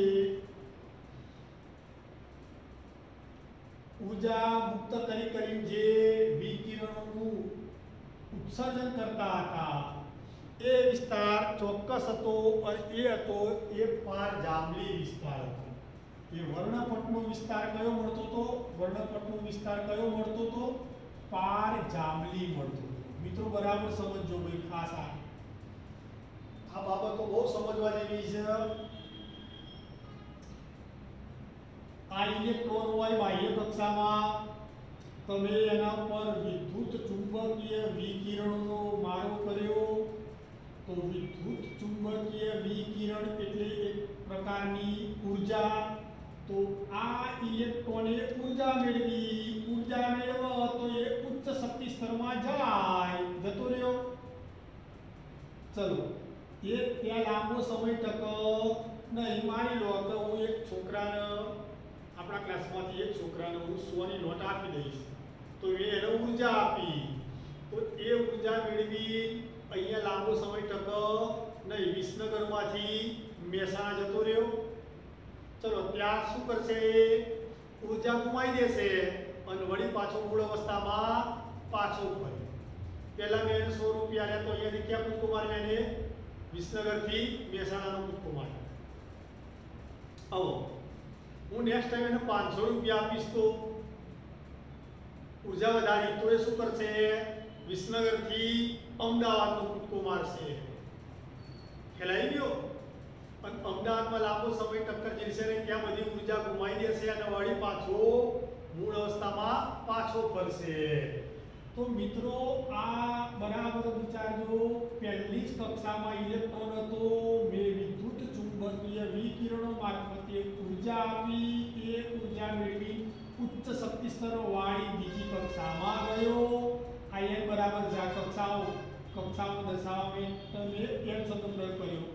ઉર્જા મુક્ત કરી જે વિકિરણોનું ઉત્સર્જન કરતા હતા, એ વિસ્તાર ચોક્કસ હતો, અને એ હતો એ પારજાંબલી વિસ્તાર હતો. એ વર્ણપટનો વિસ્તાર કયો મળતો હતો? વર્ણપટનો વિસ્તાર કયો મળતો હતો? પારજાંબલી મળતો હતો. મિત્રો, બરાબર સમજજો ભાઈ, ખાસ આ બાબતો બહુ સમજવા જેવી છે. આ ઇલેક્ટ્રોન હોય બાહ્ય કક્ષામાં, તમે એના પર વિદ્યુત ચુંબકીય વિકિરણનો મારો કર્યો. તો વિદ્યુત ચુંબકીય વિકિરણ એટલે એક પ્રકારની ઉર્જા. તો આ ઇલેક્ટ્રોને ઉર્જા મેળવો તો એ ઉચ્ચ શક્તિ સ્તરમાં જતો રહ્યો. ચલો, એ ત્યાં લાંબો સમય તક નહીં. માની લો કે હું એક છોકરાને, આપણા ક્લાસમાંથી એક છોકરાને હું 100 ની નોટ આપી દઈશ, તો એને ઉર્જા આપી, તો એ ઉર્જા મેળવી અહીંયા લાંબો સમય તક નહીં, વિસનગરમાંથી મહેસાણા જતો રહ્યો. ચલો, ત્યાં શું કરશે? ઉર્જા ગુમાવી દેશે અને વળી પાછો મૂળ અવસ્થામાં પાછો ફરે. પહેલા મેં 100 રૂપિયા લે, તો અહીંયાથી ક્યાં કૂદકો માર્યો? એને વિસનગરથી મહેસાણાનો કૂદકો માર્યો. આવો હું નેક્સ્ટ ટાઈમ એને 500 રૂપિયા આપીશ, તો ઉર્જા વધારી, તો એ શું કરશે? વિસનગરથી અમદાવાદનો કૂદકો મારશે. ખેલાઈ ગયો. પણ અમદાવાદમાં લાંબો સમય ટક્કર ઝીલશે ને ત્યાં બધી ઉર્જા ગુમાવી દેશે અને વળી પાછો મૂળ અવસ્થામાં પાછો ફરશે. તો મિત્રો આ બરાબર વિચારજો. પહેલી જ કક્ષામાં ઇલેક્ટ્રોન હતો, મેં વિદ્યુત ચુંબકીય વિકિરણો મારફતે ઉર્જા આપી, એ ઉર્જા મેળવી ઉચ્ચ શક્તિ સ્તર વાળી બીજી કક્ષામાં ગયો. આ n બરાબર જ્યાં કક્ષાઓ દર્શાવવા મેં n શબ્દ પ્રયોગ કર્યો.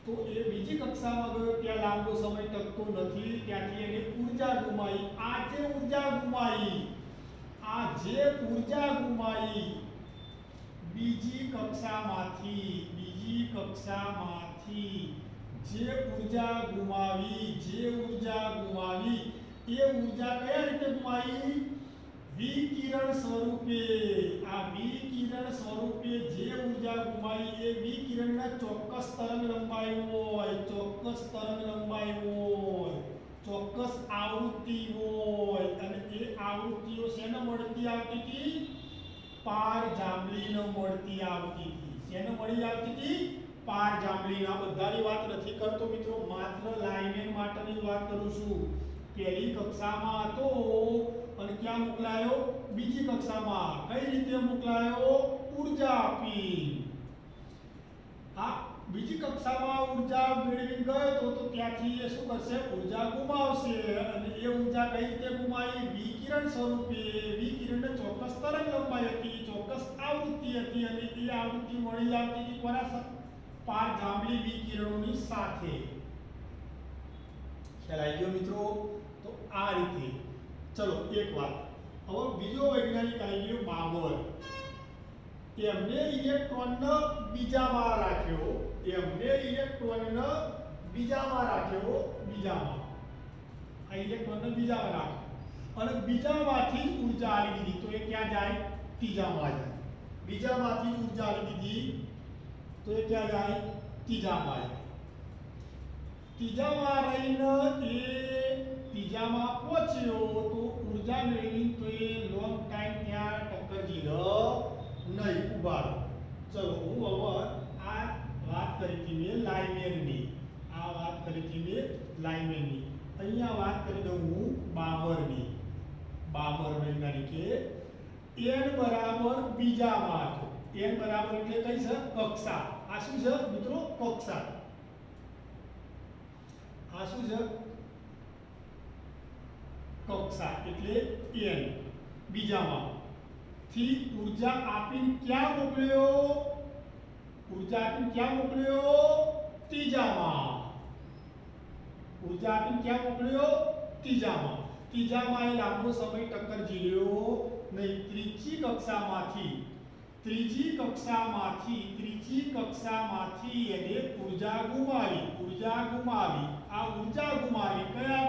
તો એ બીજી કક્ષામાં ગયો, ત્યાં લાંબો સમય ટકતો નથી, ત્યાંથી એને ઉર્જા ગુમાવી. આ જે ઉર્જા ગુમાવી બીજી કક્ષામાંથી જે ઉર્જા ગુમાવી એ ઉર્જા કયા રીતે ગુમાવી? વિકિરણ સ્વરૂપે. આ વિકિરણ સ્વરૂપે જે ઉર્જા ગુમાવી એ વિકિરણના ચોક્કસ તરંગ લંબાઈ હોય, ચોક્કસ આવૃત્તિ હોય, અને એ આવૃત્તિઓ શેને મળતી આવતી હતી? પાર જાંબલીને મળતી આવતી હતી. શેને મળી આવતી હતી? પાર જાંબલીના. બધાની વાત નથી કરતો મિત્રો, માત્ર લાઇનમેન માટેની વાત કરું છું. પહેલી કક્ષામાં હતો અને ક્યાં મોકલાયો? બીજી કક્ષામાં. કઈ રીતે મોકલાયો? ઉર્જા આપી. આ બીજી કક્ષામાં ઉર્જા મેળવી ગયો તો ત્યાંથી એ શું કરશે? ઉર્જા ગુમાવશે. અને એ ઉર્જા કઈ રીતે ગુમાવી? વિકિરણ સ્વરૂપે. વિકિરણને ચોક્કસ તરંગ લંબાઈ હતી, ચોક્કસ આવૃત્તિ હતી, અને એ આવૃત્તિ મળી આવતી હતી કોના? પાર જાંબલી વિકિરણોની સાથે. ખ્યાલ આવી ગયો મિત્રો? તો આ રીતે. ચલો એક વાત, હવે બીજો વૈજ્ઞાનિક આવી ગયો બાબર. એમને ઇલેક્ટ્રોનને બીજામાં રાખ્યો. આ ઇલેક્ટ્રોનને બીજામાં રાખ્યો અને બીજામાંથી ઉર્જા આવી દીધી. તો એ ક્યાં જાય? ત્રીજામાં જાય. બીજામાંથી ઉર્જા આવી દીધી તો એ ક્યાં જાય? ત્રીજામાં જાય. ત્રીજામાં રહીને એ ત્રીજામાં પહોંચ્યો તો ઉર્જા મેળવી. તો એ લોંગ ટાઈમ ત્યાં ટક્કર જીરો નહીં. ઉભા રહો. ચલો હું હવે આ વાત કરી હતી મેં લાઇમેનની. અહીંયા વાત કરી દઉં હું બાબરની. બાબર વૈજ્ઞાનિકે n બરાબર બીજામાં હતો. n બરાબર એટલે કઈ છે? કક્ષા. આ શું છે મિત્રો? કક્ષા. આ શું છે? કક્ષા એટલે n. બીજામાં થી ઉર્જા આપીને ક્યાં મોકલ્યો? ત્રીજામાં. ત્રીજામાં એ લાંબો સમય ટક્કર ઝીલ્યો નહીં. ત્રીજી કક્ષામાંથી એને ઉર્જા ગુમાવી. આ ઉર્જા ગુમાવી કયા?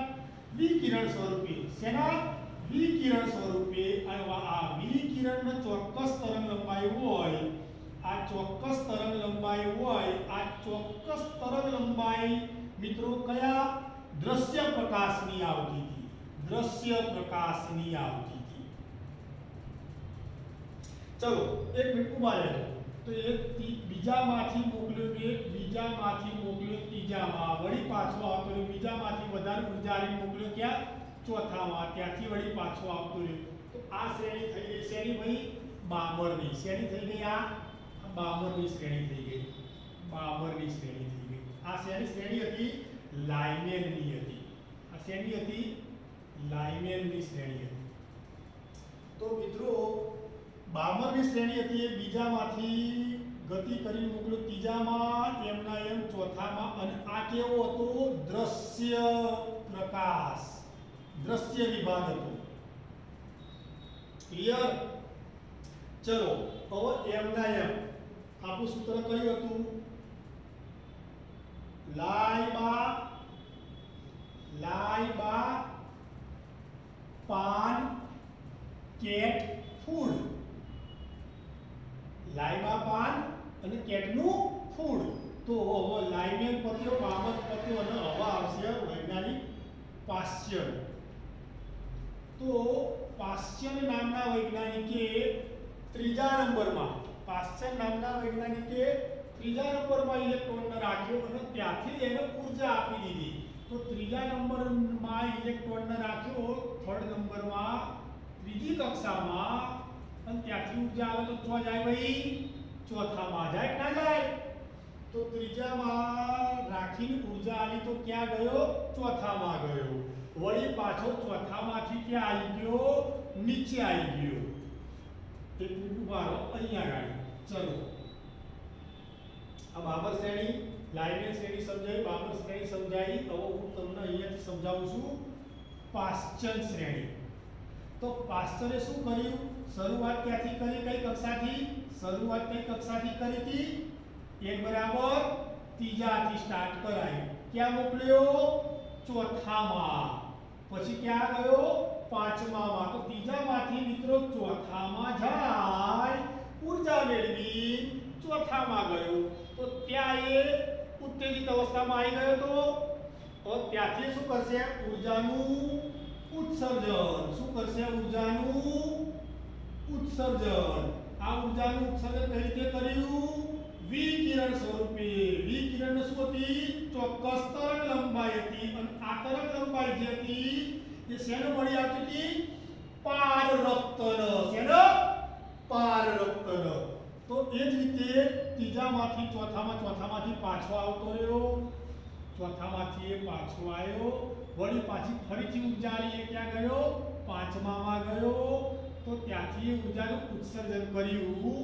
વિકિરણ સ્વરૂપે. શેના? વિકિરણ સ્વરૂપે. આ વિકિરણનો ચોક્કસ તરંગ લંબાઈ હોય. આ ચોક્કસ તરંગ લંબાઈ મિત્રો કયા? દ્રશ્ય પ્રકાશની આવતી હતી. ચલો એક મિનિટ ઉભા રહેજો. તો એ બીજામાંથી મોકલ્યો ત્રીજામાં, વળી પાછો આવતો રહ્યો. બીજામાંથી વધારે ઉર્જા આવીને મોકલ્યો ક્યાં? ચોથામાં. ત્યાંથી વળી પાછો આવતો રહ્યો. તો આ શ્રેણી થઈ ગઈ શેની ભાઈ? બાબરની. શેની થઈ ગઈ? આ બાબરની શ્રેણી થઈ ગઈ. આ શ્રેણી હતી લાઇમેનની હતી. લાઇમેનની શ્રેણી હતી. તો મિત્રો બાબરની શ્રેણી હતી એ બીજામાંથી ગતિ કરી મોકલ્યો ત્રીજામાં, એમના એમ ચોથામાં. અને આ કેવો હતો? દ્રશ્ય પ્રકાશ, દ્રશ્ય વિભાગ હતો. ક્લિયર? ચલો હવે એમના એમ આપણું સૂત્ર કયું હતું? લાઈબા પાન કેટ ફૂડ. લાઈબા પાન અને કેટનું ફૂડ. તો હવે લાઇમેન પત્યો, બાબત પત્યો અને હવે આવશે વૈજ્ઞાનિક પાશ્ચર. તો પાશ્ચર નામના વૈજ્ઞાનિકે ત્રીજા નંબરમાં ત્રીજા નંબરમાં ઇલેક્ટ્રોનને રાખ્યો અને ત્યાંથી એને ઉર્જા આપી દીધી. તો ત્રીજા નંબરમાં ઇલેક્ટ્રોનને રાખ્યો થર્ડ નંબરમાં ત્રીજી કક્ષામાં અને ત્યાંથી ઉર્જા આવે તો ક્યાં જાય ભાઈ? ચોથામાં જાય કે ના જાય? તો ત્રીજામાં રાખીને ઉર્જા આવી તો ક્યાં ગયો? ચોથામાં ગયો. વળી પાછો ચોથામાંથી ક્યાં આવી ગયો? નીચે આવી ગયો. એક મિનિટ ઉભા રહો, અહીંયા ગાડી. ચલો, આ બાબર શ્રેણી, લાઇનર શ્રેણી સમજાવી, બાબર શ્રેણી સમજાવી. હવે હું તમને અહીંયાથી સમજાવું છું પાશ્ચન શ્રેણી. તો પાશ્ચરે શું કર્યું? શરૂઆત ક્યાંથી કરી? કઈ કક્ષાથી? શરૂઆત કઈ કક્ષાથી કરી હતી? 1 બરાબર ત્રીજાથી સ્ટાર્ટ કરાયું. ક્યાં મોકલ્યો? ચોથામાં. પછી ક્યાં ગયો? પાંચમામાં. તો ત્રીજામાંથી મિત્રો ચોથામાં જાય, ઉર્જા મેળવી ચોથામાં ગયો. તો ત્યાં એ ઉત્તેજિત અવસ્થામાં આવી ગયો. તો ત્યાંથી શું કરશે? ઉર્જાનું ઉત્સર્જન. શું કરશે? ઉર્જાનું ઉત્સર્જન. આ ઉર્જાનું ઉત્સર્જન કઈ રીતે કર્યું? વિકિરણ સ્વરૂપે. વિકિરણ શું હતી? ચોક્કસ તરંગ લંબાઈ હતી. અને આ તરંગ લંબાઈ જે હતી એ શેને મળી આવતી હતી? પારરક્તન. શેને? પારરક્તન. તો એ જ રીતે ત્રીજામાંથી ચોથામાં, ચોથામાંથી પાછો આવતો રહ્યો. ચોથામાંથી એ પાછો આવ્યો. વળી પાછી ફરીથી ઉર્જા આવી. ક્યાં ગયો? પાંચમામાં ગયો. તો ત્યાંથી ઉર્જાનું ઉત્સર્જન કર્યું.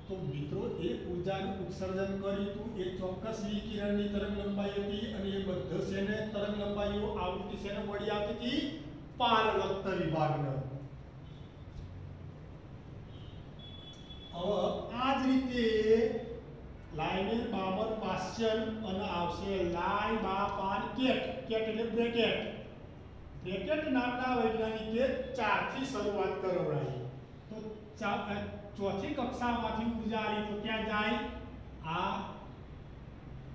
તો મિત્રો એ ઉર્જાનું ઉત્સર્જન કર્યું હતું એ ચોક્કસ વિકિરણની તરંગ લંબાઈ હતી. અને એ બધા શેને તરંગ લંબાઈઓ આવૃત્તિ શેને મળી આવતી હતી? પારરક્ત વિભાગને. હવે આ જ રીતે લાઇનેર, બાબર, પાશ્ચન અને આવશે લાઈ, બા, પાન, કેટ. કેટ એટલે બ્રેકેટ. બ્રેકેટ નામના વૈજ્ઞાનિકે 4 થી શરૂઆત કરાવડાવી. તો ચોથી કક્ષામાંથી ઉર્જા આવી તો ક્યાં જાય? આ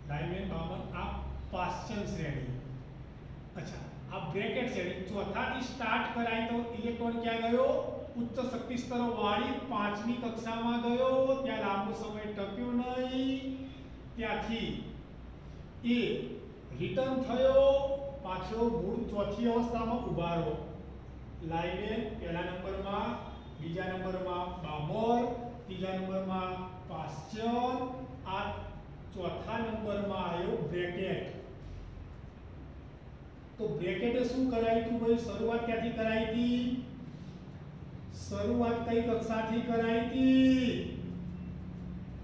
લાઇનેર, બાબર, આ પાશ્ચન શ્રેણી. અચ્છા, આ બ્રેકેટ શ્રેણી ચોથાથી સ્ટાર્ટ કરાય તો ઇલેક્ટ્રોન ક્યાં ગયો? ઉચ્ચ શક્તિ સ્તરો વાળી 5મી કક્ષામાં ગયો. ત્યાં લાંબો સમય ટક્યો નહીં. ત્યાંથી એ રિટર્ન થયો પાછો મૂળ ચોથી અવસ્થામાં ઉભારો. લાઇનેર પહેલા નંબરમાં, બીજા નંબરમાં બાબર, ત્રીજા નંબરમાં પાશ્ચન, આ ચોથા નંબરમાં આવ્યો બ્રેકેટ. તો બ્રેકેટે શું કરાયું હતું ભાઈ? શરૂઆત ક્યાંથી કરાઈ હતી? શરૂઆત કઈ કક્ષાથી કરાઈ હતી?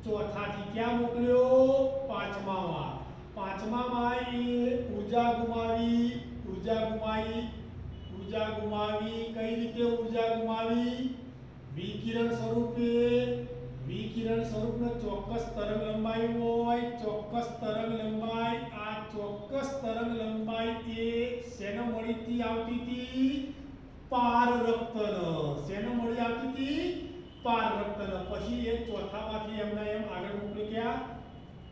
ચોથાથી. ક્યાં મોકલ્યો? પાંચમામાં. પાંચમામાં એ ઉર્જા ગુમાવી. કઈ રીતે ઉર્જા ગુમાવી? વિકિરણ સ્વરૂપે. વિકિરણ સ્વરૂપનો ચોક્કસ તરંગ લંબાઈ હોય. ચોક્કસ તરંગ લંબાઈ. આ ચોક્કસ તરંગ લંબાઈ એ શેને મળીથી આવતી હતી? પારરક્તન. શેને મળી આવતી હતી? પારરક્તન. પછી એ ચોથામાંથી એમને એમ આગળ મોકલ્યો. ક્યાં?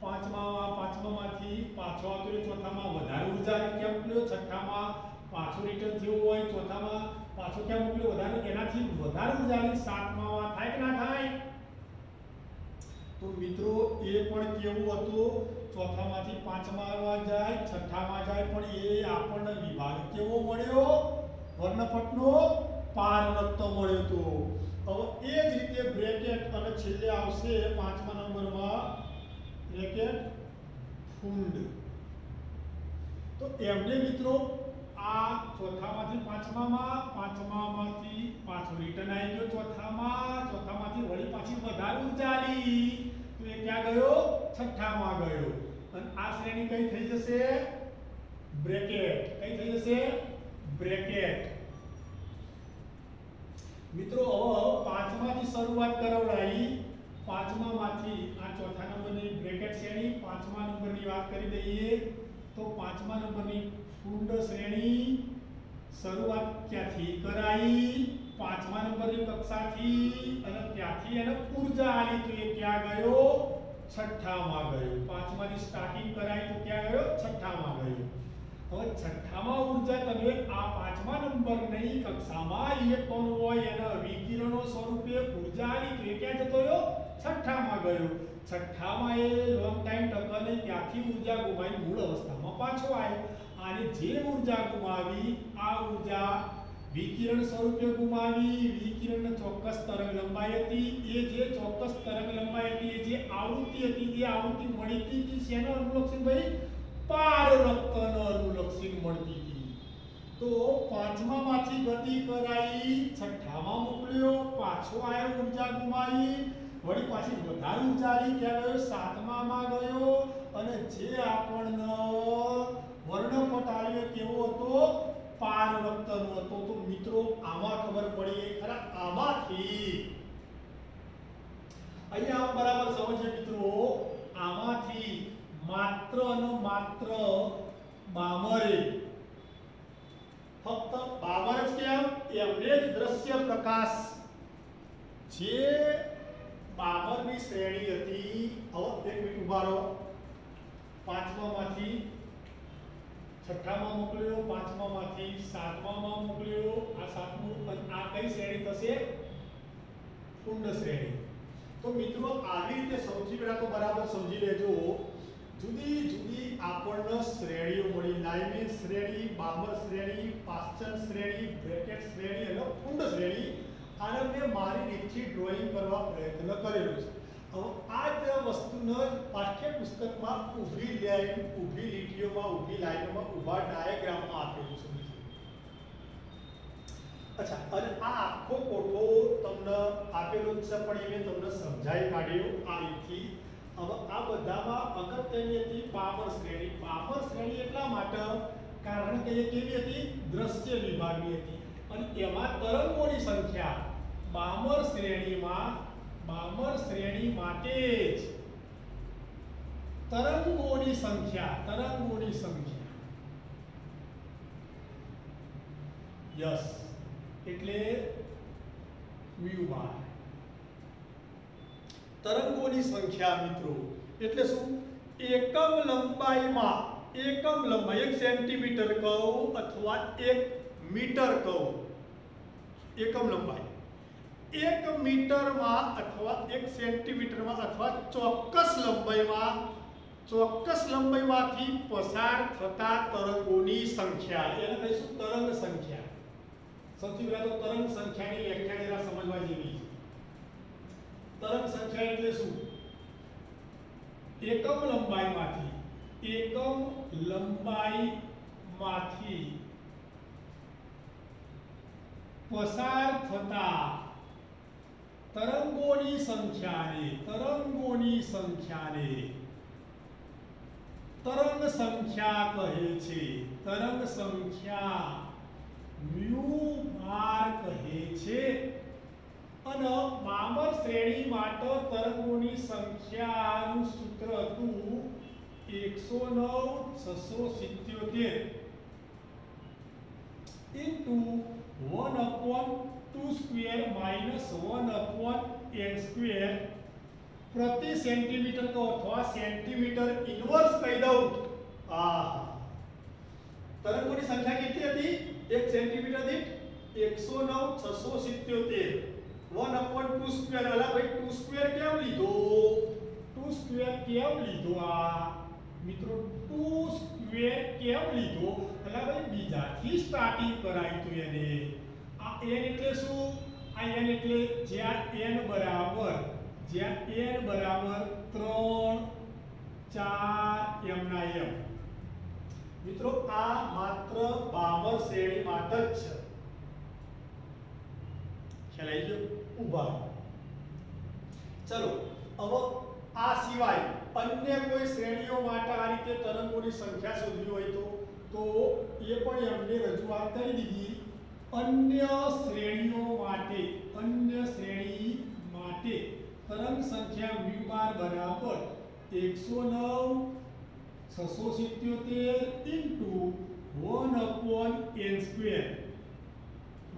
પાંચમામાંથી પાછો આવતો રહ્યો. ચોથામાં વધારે ઉર્જા ક્યાં મોકલ્યો? છઠ્ઠામાં પાછો રિટર્ન થયું હોય. ચોથામાં પાછો ક્યાં મોકલ્યો? વધારે. એનાથી વધારે ઉર્જા આવી સાતમામાં થાય કે ના થાય? તો મિત્રો એ પણ કેવું હતું? ચોથામાંથી પાંચમામાં જાય, છઠ્ઠામાં જાય, પણ એ આપણને વિભાગ કેવો મળ્યો? વર્ણપટનો પારરક્ત મળ્યો હતો. હવે એ જ રીતે બ્રેકેટ અને છેલ્લે આવશે 5મા નંબરમાં બ્રેકેટ ફૂંડ. તો એમને મિત્રો આ ચોથામાંથી પાંચમામાં, પાંચમામાંથી પાછો રિટર્ન આવી ગયો ચોથામાં, ચોથામાંથી વળી પાછી વધારે ઉર્જા આવી તો એ ક્યાં ગયો? છઠ્ઠામાં ગયો. અને આ શ્રેણી કઈ થઈ જશે? બ્રેકેટ. કઈ થઈ જશે? બ્રેકેટ. મિત્રો હવે પાંચમાથી શરૂઆત કરાવડાવી. પાંચમામાંથી આ ચોથા નંબરની બ્રેકેટ શ્રેણી, પાંચમા નંબરની વાત કરી દઈએ તો પાંચમા નંબરની ફૂંડ શ્રેણી શરૂઆત ક્યાંથી કરાઈ? પાંચમા નંબરની કક્ષાથી. અને ત્યાંથી એને ઉર્જા આવી તો એ ક્યાં ગયો? છઠ્ઠામાં ગયો. પાંચમાથી સ્ટાર્ટિંગ કરાઈ તો ક્યાં ગયો? છઠ્ઠામાં ગયો. હવે છઠ્ઠામાં ઉર્જા તમે આ પાંચમા નંબરની કક્ષામાં ઇલેક્ટ્રોન હોય એના વિકિરણો સ્વરૂપે ઉર્જા આવી તો એ ક્યાં જતો રહ્યો? છઠ્ઠામાં ગયો, છઠ્ઠામાં એ લોંગ ટાઈમ ટકને ત્યાંથી ઉર્જા ગુમાવી મૂળ અવસ્થામાં પાછો આવ્યો, અને જે ઉર્જા ગુમાવી આ ઉર્જા વિકિરણ સ્વરૂપે ગુમાવી, વિકિરણ ચોક્કસ તરંગ લંબાઈ હતી, એ જે ચોક્કસ તરંગ લંબાઈ હતી, એ જે આવૃત્તિ હતી, એ આવૃત્તિ મળી હતી શેનો અનુલક્ષિત ભાઈ? પારવર્તન અનુલક્ષિત મળતી હતી. તો પાંચમામાંથી ગતિ કરાઈ, છઠ્ઠામાં મોકલ્યો, પાછો આવ્યો, ઉર્જા ગુમાવી, વળી પાછી વધારે ઉર્જા આવી, ક્યાં ગયો? સાતમામાં ગયો, અને જે આપણને વર્ણપટ આવ્યો કેવો હતો? પારવર્તન હતો. તો મિત્રો આમાં ખબર પડી ખરા, આમાંથી અહીંયા બરાબર સમજીએ મિત્રો, આમાંથી માત્ર અને માત્ર બામરે, ફક્ત બાબર જ કેમ? એમને જ દ્રશ્ય પ્રકાશ, જે બાબરની શ્રેણી હતી. હવે એક મિનિટ ઉભા રહો. પાંચમામાંથી છઠ્ઠામાં મોકલ્યો, પાંચમામાંથી સાતમામાં મોકલ્યો, આ સાતમું, આ કઈ શ્રેણી થશે? કુંડ શ્રેણી. તો મિત્રો આવી રીતે સૌથી પહેલા તો બરાબર સમજી લેજો, જુદી જુદી આપણને શ્રેણીઓ મળી, લાઇમેન શ્રેણી, બાબર શ્રેણી, પાશ્ચન શ્રેણી, બ્રેકેટ શ્રેણી અને કુંડ શ્રેણી. આને મેં મારી રીતથી ડ્રોઈંગ કરવા પ્રયત્ન કરેલો છે. હવે આ જ વસ્તુને પાઠ્યપુસ્તકમાં ઊભી લાઈન, ઊભી લીટીઓમાં, ઊભી લાઈનોમાં, ઊભા ડાયાગ્રામમાં આપેલું છે. અચ્છા, અને આ આખો કોઠો તમને આપેલો જ છે, પણ એ મેં તમને સમજાવી કાઢ્યો આ રીતથી. હવે આ બધામાં અગત્યની હતી બાબર શ્રેણી. બાબર શ્રેણી એટલા માટે કારણ કે એ કેવી હતી? દ્રશ્ય વિભાગની હતી, અને એમાં તરંગોની સંખ્યા બાબર શ્રેણીમાં, બાબર શ્રેણી માટે જ તરંગોની સંખ્યા યસ એટલે mu બાર. તરંગોની સંખ્યા મિત્રો એટલે શું? એકમ લંબાઈમાં, એકમ લંબાઈ 1 સેન્ટીમીટર કહું અથવા 1 મીટર કહું, એકમ લંબાઈ 1 મીટરમાં અથવા 1 સેન્ટીમીટરમાં અથવા ચોક્કસ લંબાઈમાંથી પસાર થતા તરંગોની સંખ્યા, એને કહીશું તરંગ સંખ્યા. સૌથી પહેલા તો તરંગ સંખ્યાની વ્યાખ્યા જરા સમજવા જેવી છે. તરંગ સંખ્યા એટલે શું? એકમ લંબાઈમાંથી પસાર થતા તરંગોની સંખ્યાને તરંગ સંખ્યા કહે છે. તરંગ સંખ્યા mu બાર કહે છે. અને બાબર શ્રેણી માટે તરંગોની સંખ્યાનું સૂત્ર હતું 109,677 into 1/2 square minus 1/n square પ્રતિ સેન્ટીમીટર કહો અથવા સેન્ટીમીટર ઇન્વર્સ કહી દઉં. તરંગોની સંખ્યા કેટલી હતી? 1 સેન્ટીમીટર દીઠ 109,677 1/2 સ્ક્વેર. અલા ભાઈ 2 સ્ક્વેર કેમ લીધો? 2 સ્ક્વેર કેમ લીધો? આ મિત્રો 2 સ્ક્વેર કેમ લીધો? અલા ભાઈ બીજાથી સ્ટાર્ટિંગ કરાય તો એને. આ n એટલે શું? આ n એટલે જ્યાં n બરાબર 3 4 m ના m. મિત્રો આ માત્ર બાબર શ્રેણી માટે જ છે. ખ્યાલ આવી ગયો? ઉભા. ચલો હવે આ સિવાય અન્ય કોઈ શ્રેણીઓ માટે આ રીતે તરંગોની સંખ્યા શોધવી હોય તો એ પણ એમને રજૂઆત કરી દીધી. અન્ય શ્રેણી માટે તરંગ સંખ્યા mu બાર બરાબર 109,677 into 1/n square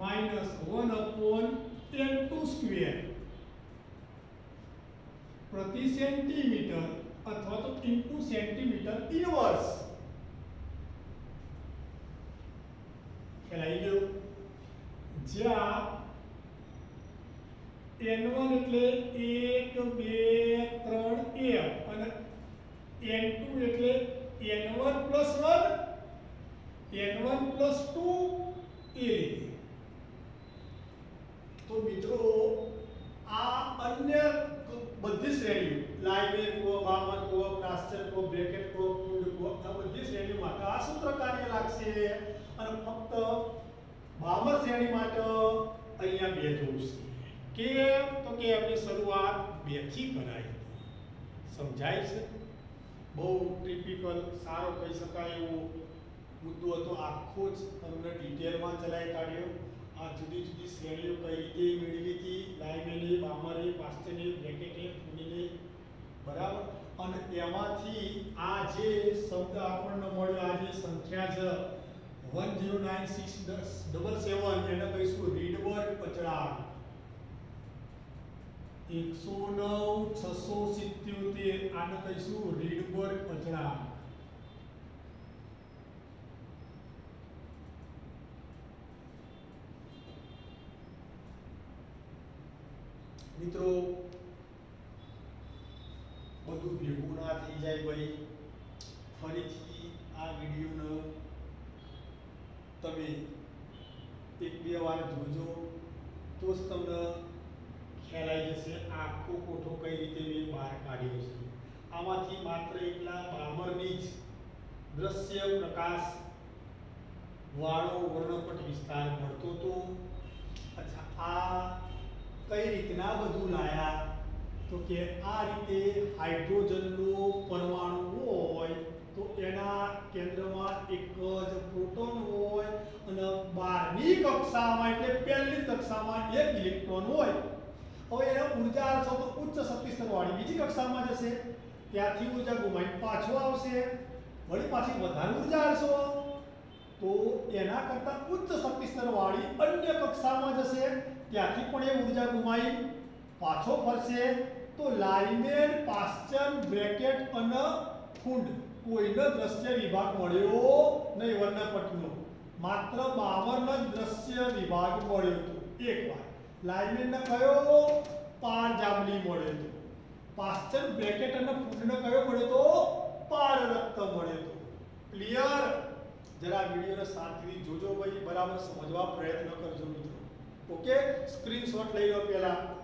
minus 1/n2 square પ્રતિ સેન્ટીમીટર અથવા તો ઇન્ટુ સેન્ટીમીટર ઇન્વર્સ. ખ્યાલ આવી ગયો? જ્યાં n1 એટલે 1 2 अन्य बधी श्रेणीओ लाइमेर को बामर को प्राश्चर को ब्रेकेट को कुंड को आ बधी श्रेणीओ माटे आ सूत्र कार्य लागशे અને ફક્ત બામર શ્રેણી માટે અહીંયા 2 જોઈશે કેમ તો કે આપણે શરૂઆત 2 થી કરાઈ સમજાય છે બહુ ટિપિકલ સારો કહી શકાય એવો મુદ્દો હતો આખો જ તમને ડિટેલમાં ચલાવી કાઢ્યો આ જુદી જુદી શ્રેણીઓ કઈ રીતે મેળવી હતી લાઇમેને બામરે પાસ્ટેને બ્રેકેટે ફૂડીને બરાબર અને એમાંથી આ જે શબ્દ આપણને મળ્યો આ જે સંખ્યા છે 109677 એને કહીશું રીડબર્ગ પચડાણ 109677 આને કહીશું રીડબર્ગ પચડાણ મિત્રો બધું ભેગું ના થઈ જાય ભાઈ ફરીથી આ વિડિયોનો તમે એક બે વાર જોજો તો જ તમને ખ્યાલ આવી જશે આખો કોઠો કઈ રીતે મેં બહાર કાઢ્યો છે આમાંથી માત્ર એકલા બામરની જ દ્રશ્ય પ્રકાશ વાળો વર્ણપટ વિસ્તાર મળતો તો અચ્છા આ કઈ રીતના બધું લાયા તો કે આ રીતે હાઇડ્રોજનનો પરમાણુ હોય તો એના કેન્દ્રમાં એક જ પ્રોટોન હોય અને બહારની કક્ષામાં એટલે પહેલી કક્ષામાં એક ઇલેક્ટ્રોન હોય હવે એનો ઉર્જા અર્થો તો ઉચ્ચ શક્તિ સ્તરવાળી બીજી કક્ષામાં જશે ત્યાંથી ઉર્જા ગુમાઈ પાછો આવશે વળી પાછી વધારે ઉર્જા અર્થો તો એના કરતા ઉચ્ચ શક્તિ સ્તરવાળી અન્ય કક્ષામાં જશે ત્યાંથી પણ એ ઉર્જા ગુમાઈ પાછો ફરશે તો લાઇમેન પાસ્ચર બ્રેકેટ અને ફૂંડ કોઈનો દ્રશ્ય વિભાગ મળ્યો નહીં વર્ણપટનો માત્ર બામરનો જ દ્રશ્ય વિભાગ મળ્યો હતો એકવાર લાઇમેનને કયો પાર જાંબલી મળ્યો હતો પાસ્ચર બ્રેકેટ અને ફૂંડને કયો મળ્યો હતો પાર રક્ત મળ્યો હતો ક્લિયર જરા વિડિયોને શાંતિથી જોજો ભાઈ બરાબર સમજવા પ્રયત્ન કરજો મિત્રો ઓકે સ્ક્રીનશોટ લઈ લો પહેલા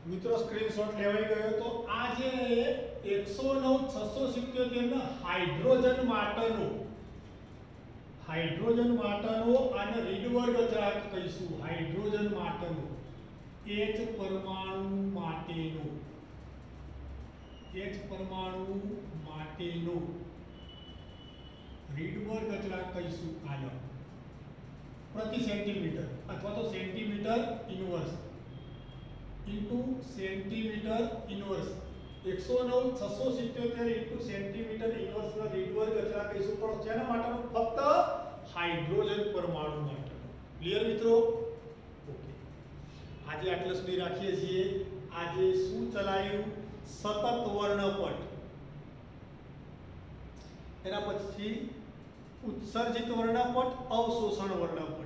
મિત્રો સ્ક્રીનશોટ લેવાઈ ગયો તો આ જે 109677 ના હાઇડ્રોજન માટેનો આને રીડબર્ગ અચળાંક કહીશું હાઇડ્રોજન માટેનો H પરમાણુ માટેનો રીડબર્ગ અચળાંક કહીશું આને પ્રતિ સેન્ટીમીટર અથવા તો centimetre inverse into centimetre inverse 109677 into centimetre inverse ના રીડબર્ગ અચળાંક કહીશું પણ જેના માટેનો ફક્ત હાઇડ્રોજન પરમાણુ માટેનો ક્લિયર મિત્રો ઓકે આજે આટલા સુધી રાખીએ છીએ આજે શું ચલાયું સતત વર્ણપટ એના પછી ઉત્સર્જિત વર્ણપટ અવશોષણ વર્ણપટ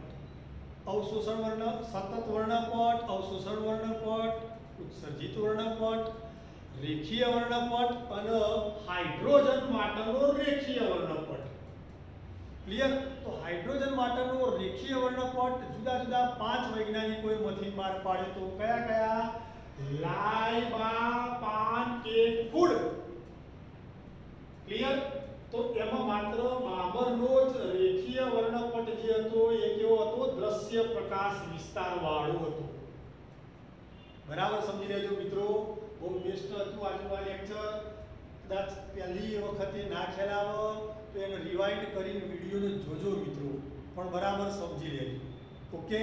अवशोषण वर्ण सतत वर्णपट अवशोषण वर्णपट उत्सर्जित वर्णपट रेखीय वर्णपट और हाइड्रोजन माटेनो रेखीय वर्णपट क्लियर तो हाइड्रोजन माटेनो रेखीय वर्णपट जुदा जुदा 5 वैज्ञानिकोए मथी बार पाड्यो तो कया कया लाइबा पान के फूड क्लियर तो एमा मात्र बामरनो ज रेखीय वर्णपट जे હતો એ કેવો હતો દ્રશ્ય પ્રકાશ વિસ્તાર વાળો હતો બરાબર સમજી લેજો મિત્રો બહુ બેસ્ટ હતું આજનું આ લેક્ચર કદાચ પહેલી વખતે ના ખ્યાલ આવે તો એને રિવાઇન્ડ કરીને વિડિયોને જોજો મિત્રો પણ બરાબર સમજી લેજો ઓકે